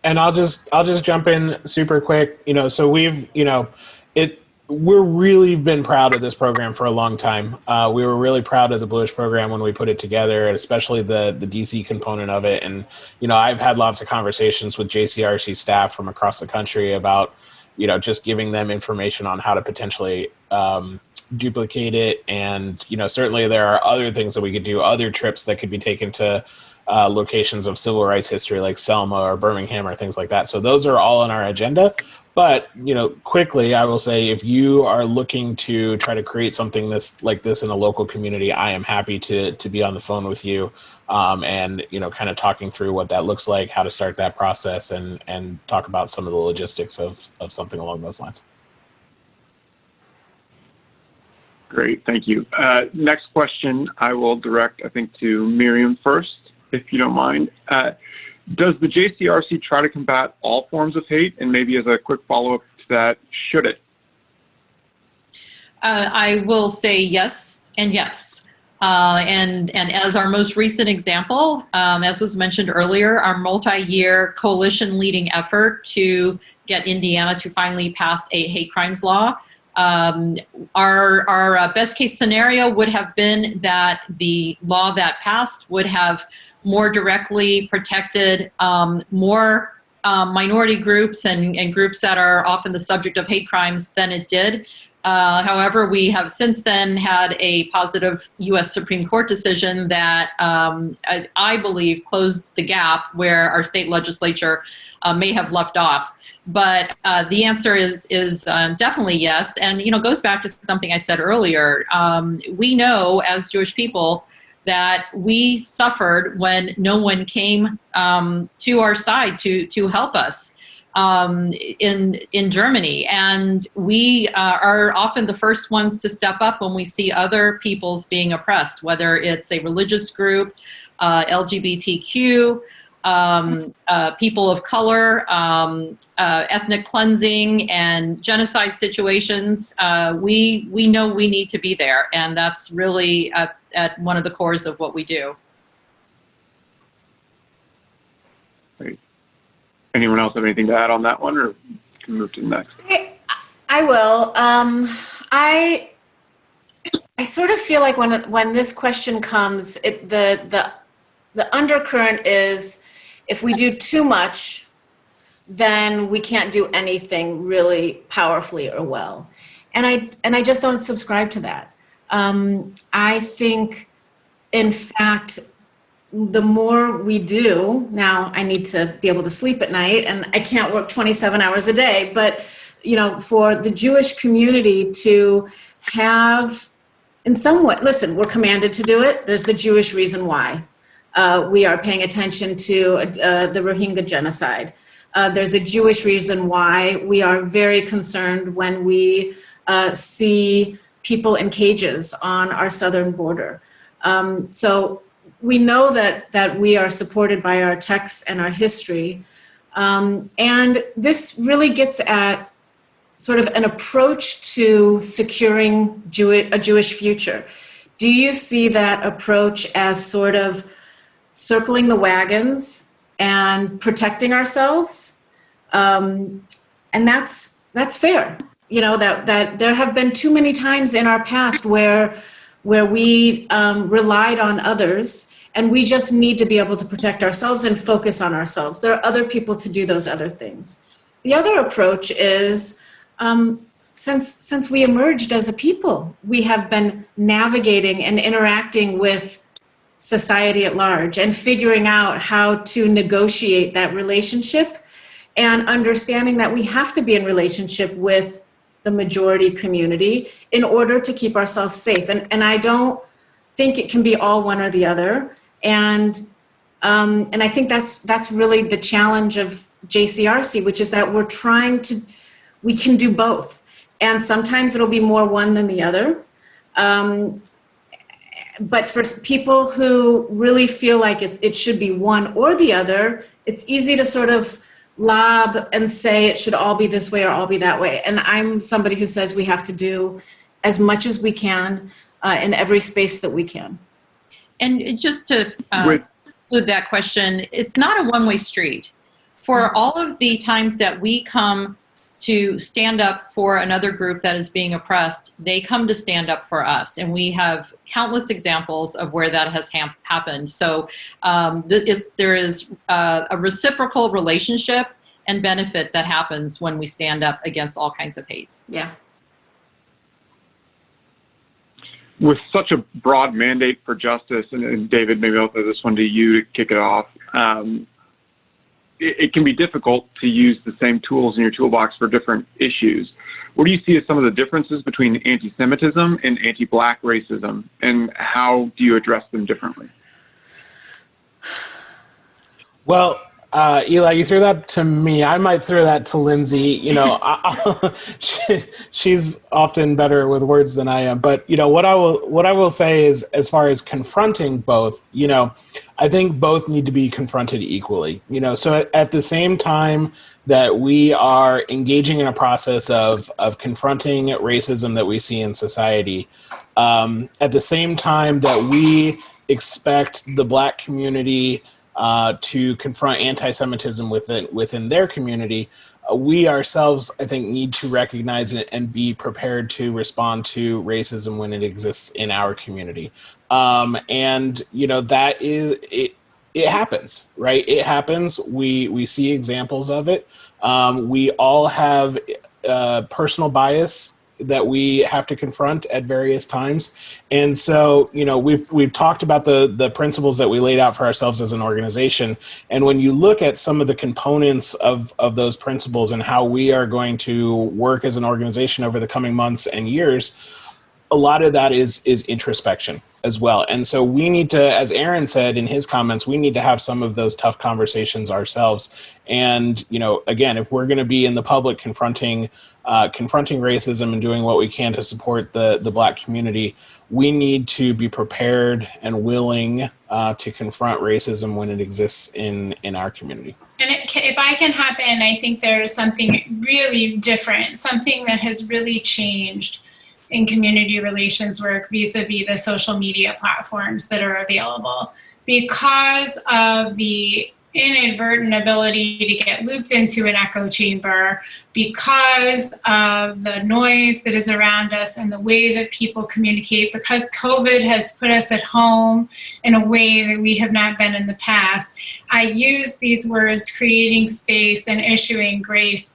And I'll just jump in super quick. So we've, we're really been proud of this program for a long time. We were really proud of the Bluish program when we put it together, and especially the DC component of it. And, I've had lots of conversations with JCRC staff from across the country about, just giving them information on how to potentially duplicate it. And, certainly there are other things that we could do, other trips that could be taken to locations of civil rights history like Selma or Birmingham or things like that. So those are all on our agenda. But, quickly, I will say, if you are looking to try to create something like this in a local community, I am happy to be on the phone with you and, kind of talking through what that looks like, how to start that process, and talk about some of the logistics of something along those lines. Great, thank you. Next question I will direct, I think, to Miriam first, if you don't mind. Does the JCRC try to combat all forms of hate? And maybe as a quick follow-up to that, should it? I will say yes and yes. And as our most recent example, as was mentioned earlier, our multi-year coalition leading effort to get Indiana to finally pass a hate crimes law. Our best case scenario would have been that the law that passed would have more directly protected more minority groups and groups that are often the subject of hate crimes than it did. However, we have since then had a positive U.S. Supreme Court decision that I believe closed the gap where our state legislature may have left off. But the answer is definitely yes, and goes back to something I said earlier. We know as Jewish people that we suffered when no one came to our side to help us in Germany. And we are often the first ones to step up when we see other peoples being oppressed, whether it's a religious group, LGBTQ, people of color, ethnic cleansing, and genocide situations. We know we need to be there, and that's really at one of the cores of what we do. Great. Anyone else have anything to add on that one, or can we move to the next? I will. I sort of feel like when this question comes, the undercurrent is if we do too much, then we can't do anything really powerfully or well. And I just don't subscribe to that. I think, in fact, the more we do, now I need to be able to sleep at night and I can't work 27 hours a day, but for the Jewish community to have, in some way, listen, we're commanded to do it. There's the Jewish reason why. We are paying attention to the Rohingya genocide. There's a Jewish reason why we are very concerned when we see people in cages on our southern border. So we know that we are supported by our texts and our history. And this really gets at sort of an approach to securing a Jewish future. Do you see that approach as sort of circling the wagons and protecting ourselves? And that's fair. that there have been too many times in our past where we relied on others, and we just need to be able to protect ourselves and focus on ourselves. There are other people to do those other things. The other approach is, since we emerged as a people, we have been navigating and interacting with society at large and figuring out how to negotiate that relationship, and understanding that we have to be in relationship with the majority community in order to keep ourselves safe. And I don't think it can be all one or the other. And I think that's really the challenge of JCRC, which is that we can do both. And sometimes it'll be more one than the other. But for people who really feel like it should be one or the other, it's easy to sort of lob and say it should all be this way or all be that way. And I'm somebody who says we have to do as much as we can in every space that we can. And just to include that question, it's not a one-way street. For all of the times that we come to stand up for another group that is being oppressed, they come to stand up for us. And we have countless examples of where that has happened. So there is a reciprocal relationship and benefit that happens when we stand up against all kinds of hate. Yeah. With such a broad mandate for justice, and David, maybe I'll throw this one to you to kick it off, it can be difficult to use the same tools in your toolbox for different issues. What do you see as some of the differences between anti-Semitism and anti-Black racism, and how do you address them differently? Well, Eli, you threw that to me. I might throw that to Lindsay. She's often better with words than I am. But what I will say is, as far as confronting both, I think both need to be confronted equally. So at the same time that we are engaging in a process of confronting racism that we see in society, at the same time that we expect the Black community to confront anti-Semitism within their community, we ourselves, I think, need to recognize it and be prepared to respond to racism when it exists in our community. That is it. It happens, right? It happens. We see examples of it. We all have personal bias that we have to confront at various times. And so, we've talked about the principles that we laid out for ourselves as an organization. And when you look at some of the components of those principles and how we are going to work as an organization over the coming months and years, a lot of that is introspection as well. And so we need to, as Aaron said in his comments, we need to have some of those tough conversations ourselves. And, again, if we're going to be in the public confronting racism and doing what we can to support the Black community, we need to be prepared and willing to confront racism when it exists in our community. And if I can hop in, I think there's something really different, something that has really changed in community relations work vis-a-vis the social media platforms that are available. Because of the inadvertent ability to get looped into an echo chamber, because of the noise that is around us and the way that people communicate, because COVID has put us at home in a way that we have not been in the past, I use these words, creating space and issuing grace,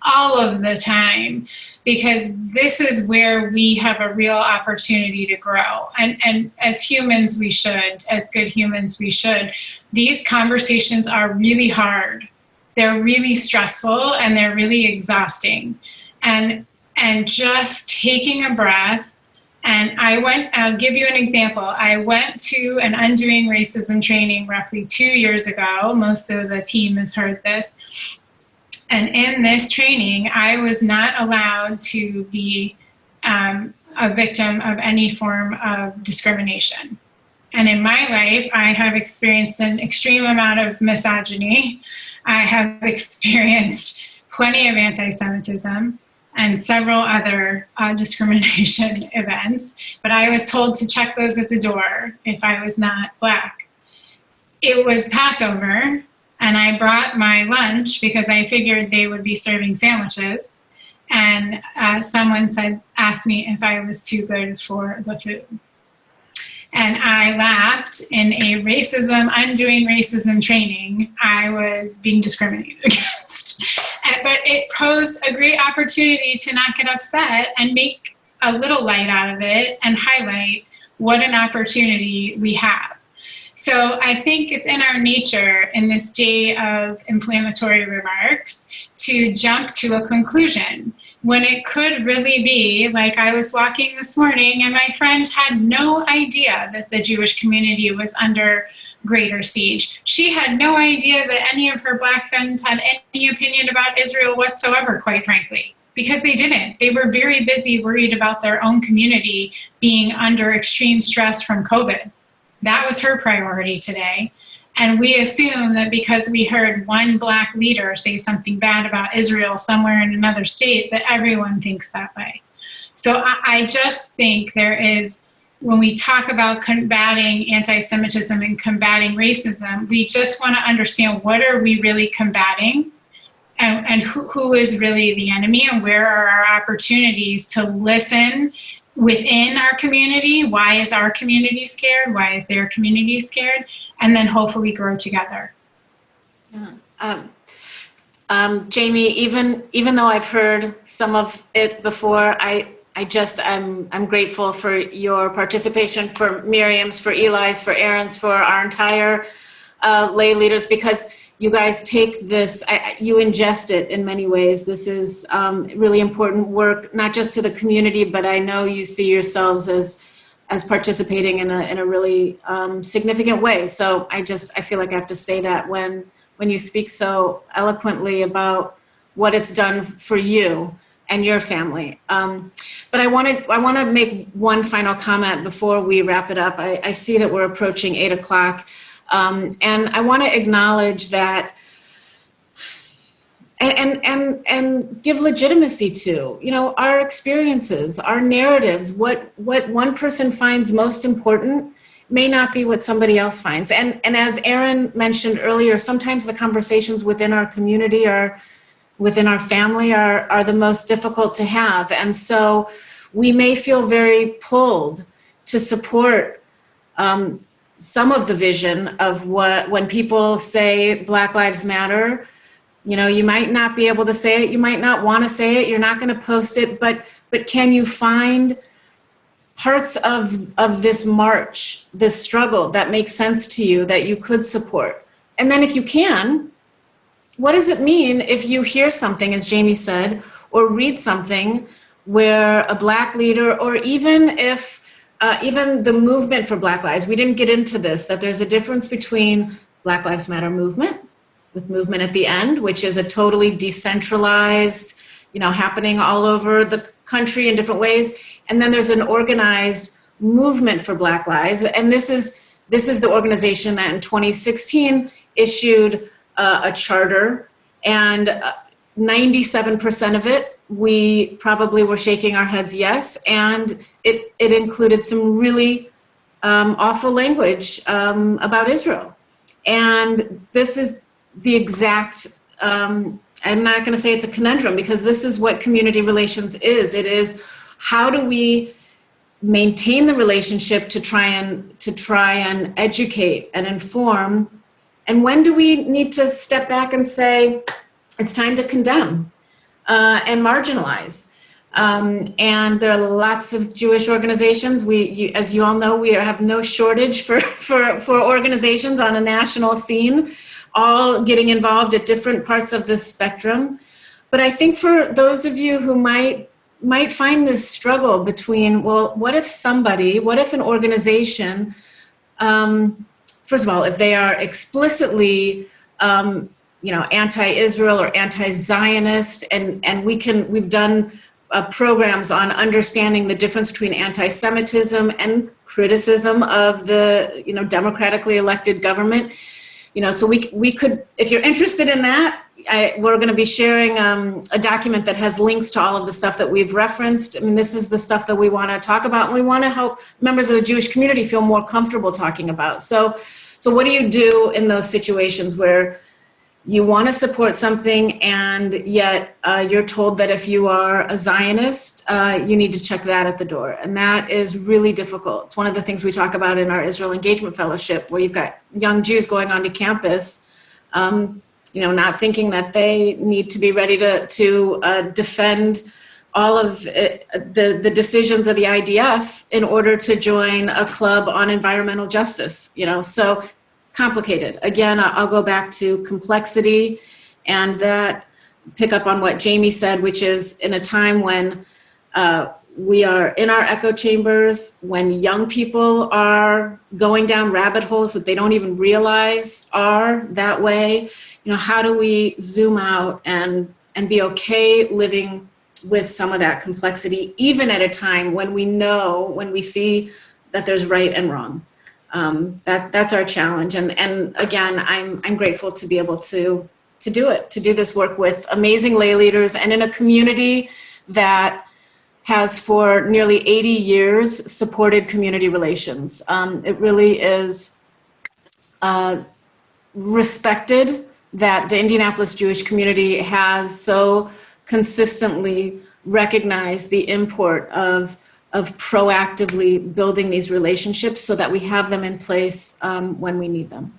all of the time, because this is where we have a real opportunity to grow. And as humans, we should, as good humans, we should. These conversations are really hard. They're really stressful and they're really exhausting. And just taking a breath, and I'll give you an example. I went to an Undoing Racism training roughly 2 years ago. Most of the team has heard this. And in this training, I was not allowed to be a victim of any form of discrimination. And in my life, I have experienced an extreme amount of misogyny. I have experienced plenty of anti-Semitism and several other discrimination events. But I was told to check those at the door if I was not Black. It was Passover. And I brought my lunch because I figured they would be serving sandwiches. and someone asked me if I was too good for the food. And I laughed. In a undoing racism training, I was being discriminated against. But it posed a great opportunity to not get upset and make a little light out of it and highlight what an opportunity we have. So I think it's in our nature in this day of inflammatory remarks to jump to a conclusion when it could really be like I was walking this morning and my friend had no idea that the Jewish community was under greater siege. She had no idea that any of her Black friends had any opinion about Israel whatsoever, quite frankly, because they didn't. They were very busy worried about their own community being under extreme stress from COVID. That was her priority today. And we assume that because we heard one Black leader say something bad about Israel somewhere in another state, that everyone thinks that way. So I just think there is, when we talk about combating anti-Semitism and combating racism, we just want to understand what are we really combating and who is really the enemy and where are our opportunities to listen within our community. Why is our community scared? Why is their community scared? And then hopefully grow together. Yeah. Jamie, even though I've heard some of it before, I'm grateful for your participation, for Miriam's, for Eli's, for Aaron's, for our entire lay leaders, because you guys take this, you ingest it in many ways. This is really important work, not just to the community, but I know you see yourselves as participating in a really significant way. So I feel like I have to say that when you speak so eloquently about what it's done for you and your family. But I want to make one final comment before we wrap it up. I see that we're approaching 8 o'clock. And I want to acknowledge that and give legitimacy to, our experiences, our narratives, what one person finds most important may not be what somebody else finds. And as Aaron mentioned earlier, sometimes the conversations within our community within our family are the most difficult to have. And so we may feel very pulled to support some of the vision of when people say Black Lives Matter, you might not be able to say it, you might not want to say it, you're not going to post it, but can you find parts of this march, this struggle that makes sense to you that you could support? And then if you can, what does it mean if you hear something, as Jamie said, or read something where a Black leader, or even if even the movement for Black Lives, we didn't get into this, that there's a difference between Black Lives Matter movement, with movement at the end, which is a totally decentralized, happening all over the country in different ways. And then there's an organized movement for Black Lives. And this is the organization that in 2016 issued a charter, and 97% of it, we probably were shaking our heads yes, and it included some really awful language about Israel. And this is the exact, I'm not going to say it's a conundrum, because this is what community relations is. It is, how do we maintain the relationship to try and educate and inform, and when do we need to step back and say it's time to condemn and marginalize? And there are lots of Jewish organizations. As you all know, we have no shortage for organizations on a national scene, all getting involved at different parts of the spectrum. But I think for those of you who might find this struggle between, well, what if an organization, first of all, if they are explicitly anti-Israel or anti-Zionist, and we've done programs on understanding the difference between anti-Semitism and criticism of the democratically elected government. So we could, if you're interested in that, we're going to be sharing a document that has links to all of the stuff that we've referenced. I mean, this is the stuff that we want to talk about, and we want to help members of the Jewish community feel more comfortable talking about. So what do you do in those situations where you want to support something, and yet you're told that if you are a Zionist, you need to check that at the door. And that is really difficult. It's one of the things we talk about in our Israel Engagement Fellowship, where you've got young Jews going onto campus, not thinking that they need to be ready to defend all of the decisions of the IDF in order to join a club on environmental justice, so complicated. Again, I'll go back to complexity, and that pick up on what Jamie said, which is in a time when we are in our echo chambers, when young people are going down rabbit holes that they don't even realize are that way, how do we zoom out and be okay living with some of that complexity, even at a time when we see that there's right and wrong. That's our challenge. And again, I'm grateful to be able to do this work with amazing lay leaders and in a community that has for nearly 80 years supported community relations. It really is respected that the Indianapolis Jewish community has so consistently recognized the import of proactively building these relationships so that we have them in place when we need them.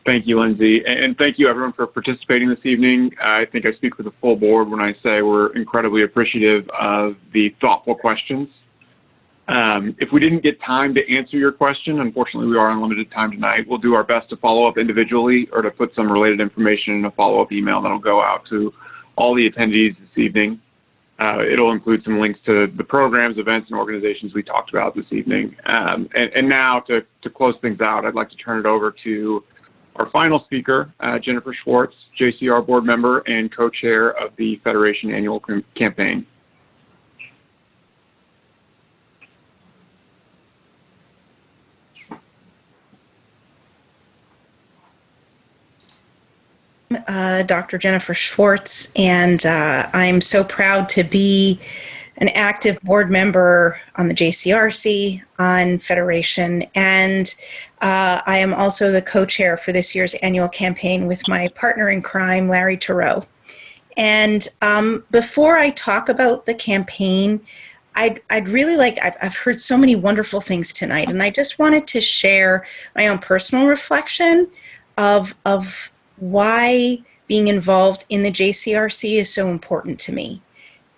Thank you, Lindsay. And thank you, everyone, for participating this evening. I think I speak for the full board when I say we're incredibly appreciative of the thoughtful questions. If we didn't get time to answer your question, unfortunately, we are on limited time tonight. We'll do our best to follow up individually or to put some related information in a follow-up email that'll go out to all the attendees this evening. It'll include some links to the programs, events, and organizations we talked about this evening. And now, to close things out, I'd like to turn it over to our final speaker, Jennifer Schwartz, JCR board member and co-chair of the Federation Annual Campaign. Dr. Jennifer Schwartz, and I'm so proud to be an active board member on the JCRC, on Federation, and I am also the co-chair for this year's annual campaign with my partner in crime, Larry Turow. And before I talk about the campaign, I'd really like, I've heard so many wonderful things tonight, and I just wanted to share my own personal reflection of why being involved in the JCRC is so important to me.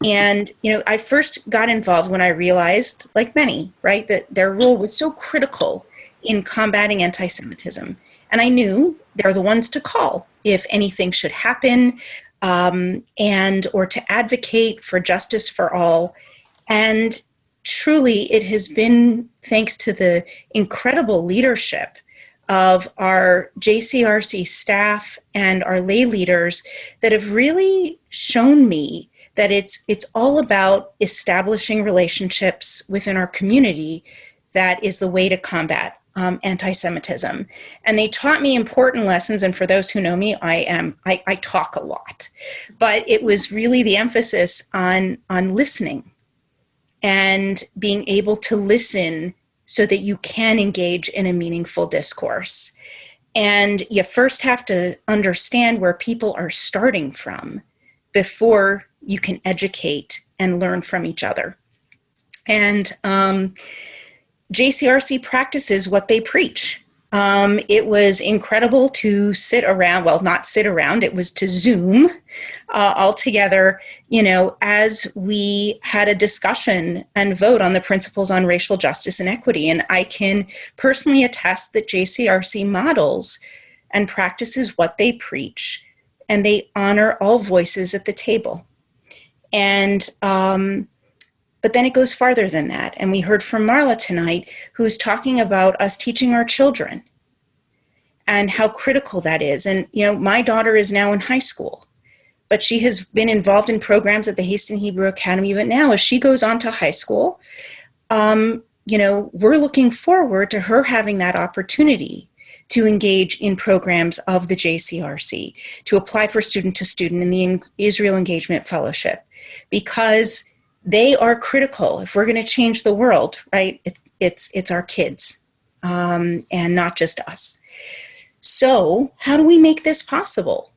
And, I first got involved when I realized, like many, right, that their role was so critical in combating anti-Semitism. And I knew they're the ones to call if anything should happen, or to advocate for justice for all. And truly, it has been thanks to the incredible leadership of our JCRC staff and our lay leaders that have really shown me that it's all about establishing relationships within our community that is the way to combat anti-Semitism. And they taught me important lessons, and for those who know me, I talk a lot. But it was really the emphasis on listening and being able to listen so that you can engage in a meaningful discourse. And you first have to understand where people are starting from before you can educate and learn from each other. And JCRC practices what they preach. It was incredible to sit around, well, not sit around, it was to Zoom all together, as we had a discussion and vote on the principles on racial justice and equity. And I can personally attest that JCRC models and practices what they preach, and they honor all voices at the table. And but then it goes farther than that. And we heard from Marla tonight, who's talking about us teaching our children and how critical that is. And, my daughter is now in high school, but she has been involved in programs at the Hastings Hebrew Academy. But now as she goes on to high school, we're looking forward to her having that opportunity to engage in programs of the JCRC, to apply for student to student in the Israel Engagement Fellowship, because they are critical. If we're going to change the world, right, it's our kids, and not just us. So how do we make this possible?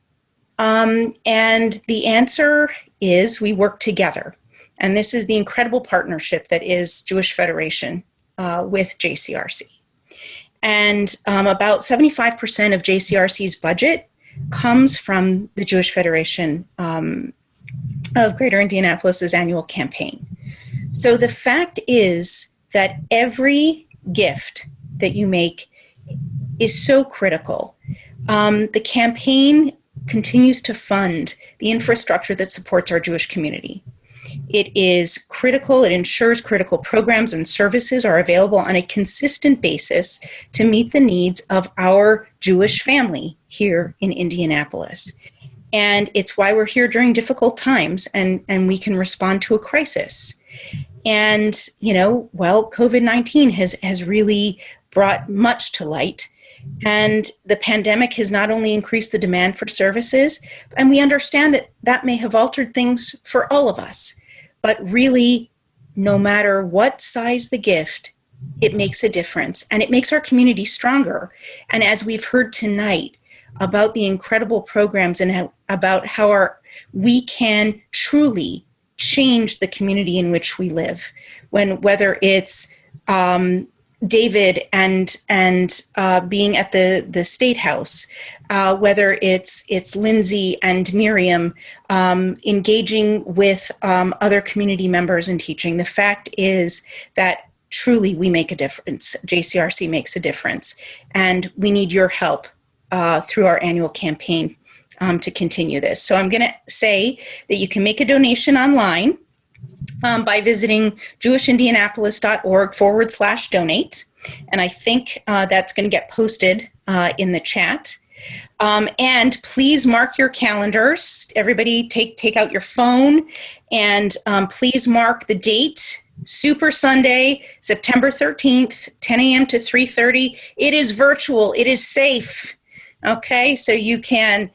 And the answer is we work together. And this is the incredible partnership that is Jewish Federation with JCRC. And about 75% of JCRC's budget comes from the Jewish Federation of Greater Indianapolis's annual campaign. So the fact is that every gift that you make is so critical. The campaign continues to fund the infrastructure that supports our Jewish community. It is critical. It ensures critical programs and services are available on a consistent basis to meet the needs of our Jewish family here in Indianapolis. And it's why we're here during difficult times and we can respond to a crisis. And, COVID-19 has really brought much to light. And the pandemic has not only increased the demand for services, and we understand that that may have altered things for all of us. But really, no matter what size the gift, it makes a difference. And it makes our community stronger. And as we've heard tonight about the incredible programs and about how we can truly change the community in which we live, whether it's David and being at the State House, whether it's Lindsay and Miriam engaging with other community members and teaching. The fact is that truly we make a difference. JCRC makes a difference, and we need your help through our annual campaign to continue this. So I'm going to say that you can make a donation online by visiting jewishindianapolis.org/donate. And I think that's going to get posted in the chat. And please mark your calendars. Everybody take out your phone and please mark the date. Super Sunday, September 13th, 10 a.m. to 3:30. It is virtual. It is safe. Okay, so you can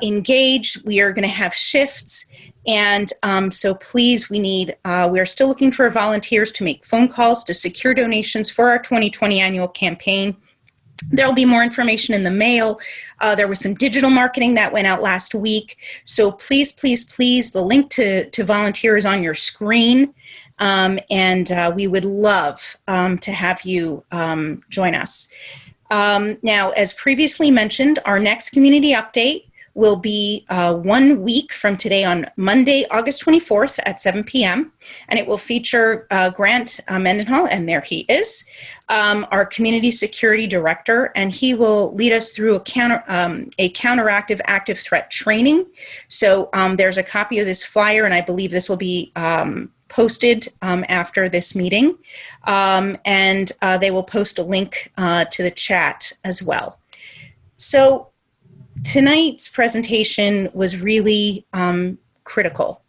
engage. We are going to have shifts. And so please, we are still looking for volunteers to make phone calls to secure donations for our 2020 annual campaign. There'll be more information in the mail. There was some digital marketing that went out last week. So please, please, please, the link to volunteer is on your screen. And we would love to have you join us. Now, as previously mentioned, our next community update will be 1 week from today on Monday, August 24th at 7 p.m. And it will feature Grant Mendenhall, and there he is, our Community Security Director, and he will lead us through a counteractive active threat training. So there's a copy of this flyer, and I believe this will be posted after this meeting. And they will post a link to the chat as well. So tonight's presentation was really critical.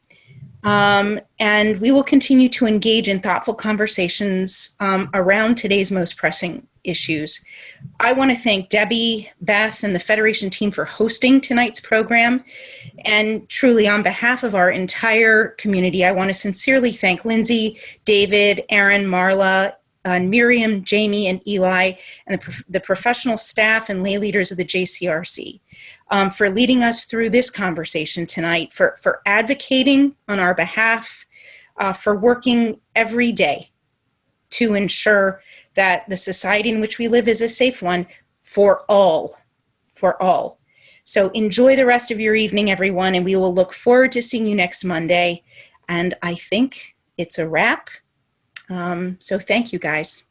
And we will continue to engage in thoughtful conversations around today's most pressing issues. I want to thank Debbie, Beth, and the Federation team for hosting tonight's program. And truly, on behalf of our entire community, I want to sincerely thank Lindsay, David, Aaron, Marla, Miriam, Jamie, and Eli, and the professional staff and lay leaders of the JCRC for leading us through this conversation tonight, for advocating on our behalf, for working every day to ensure that the society in which we live is a safe one for all. So enjoy the rest of your evening, everyone, and we will look forward to seeing you next Monday. And I think it's a wrap. So thank you, guys.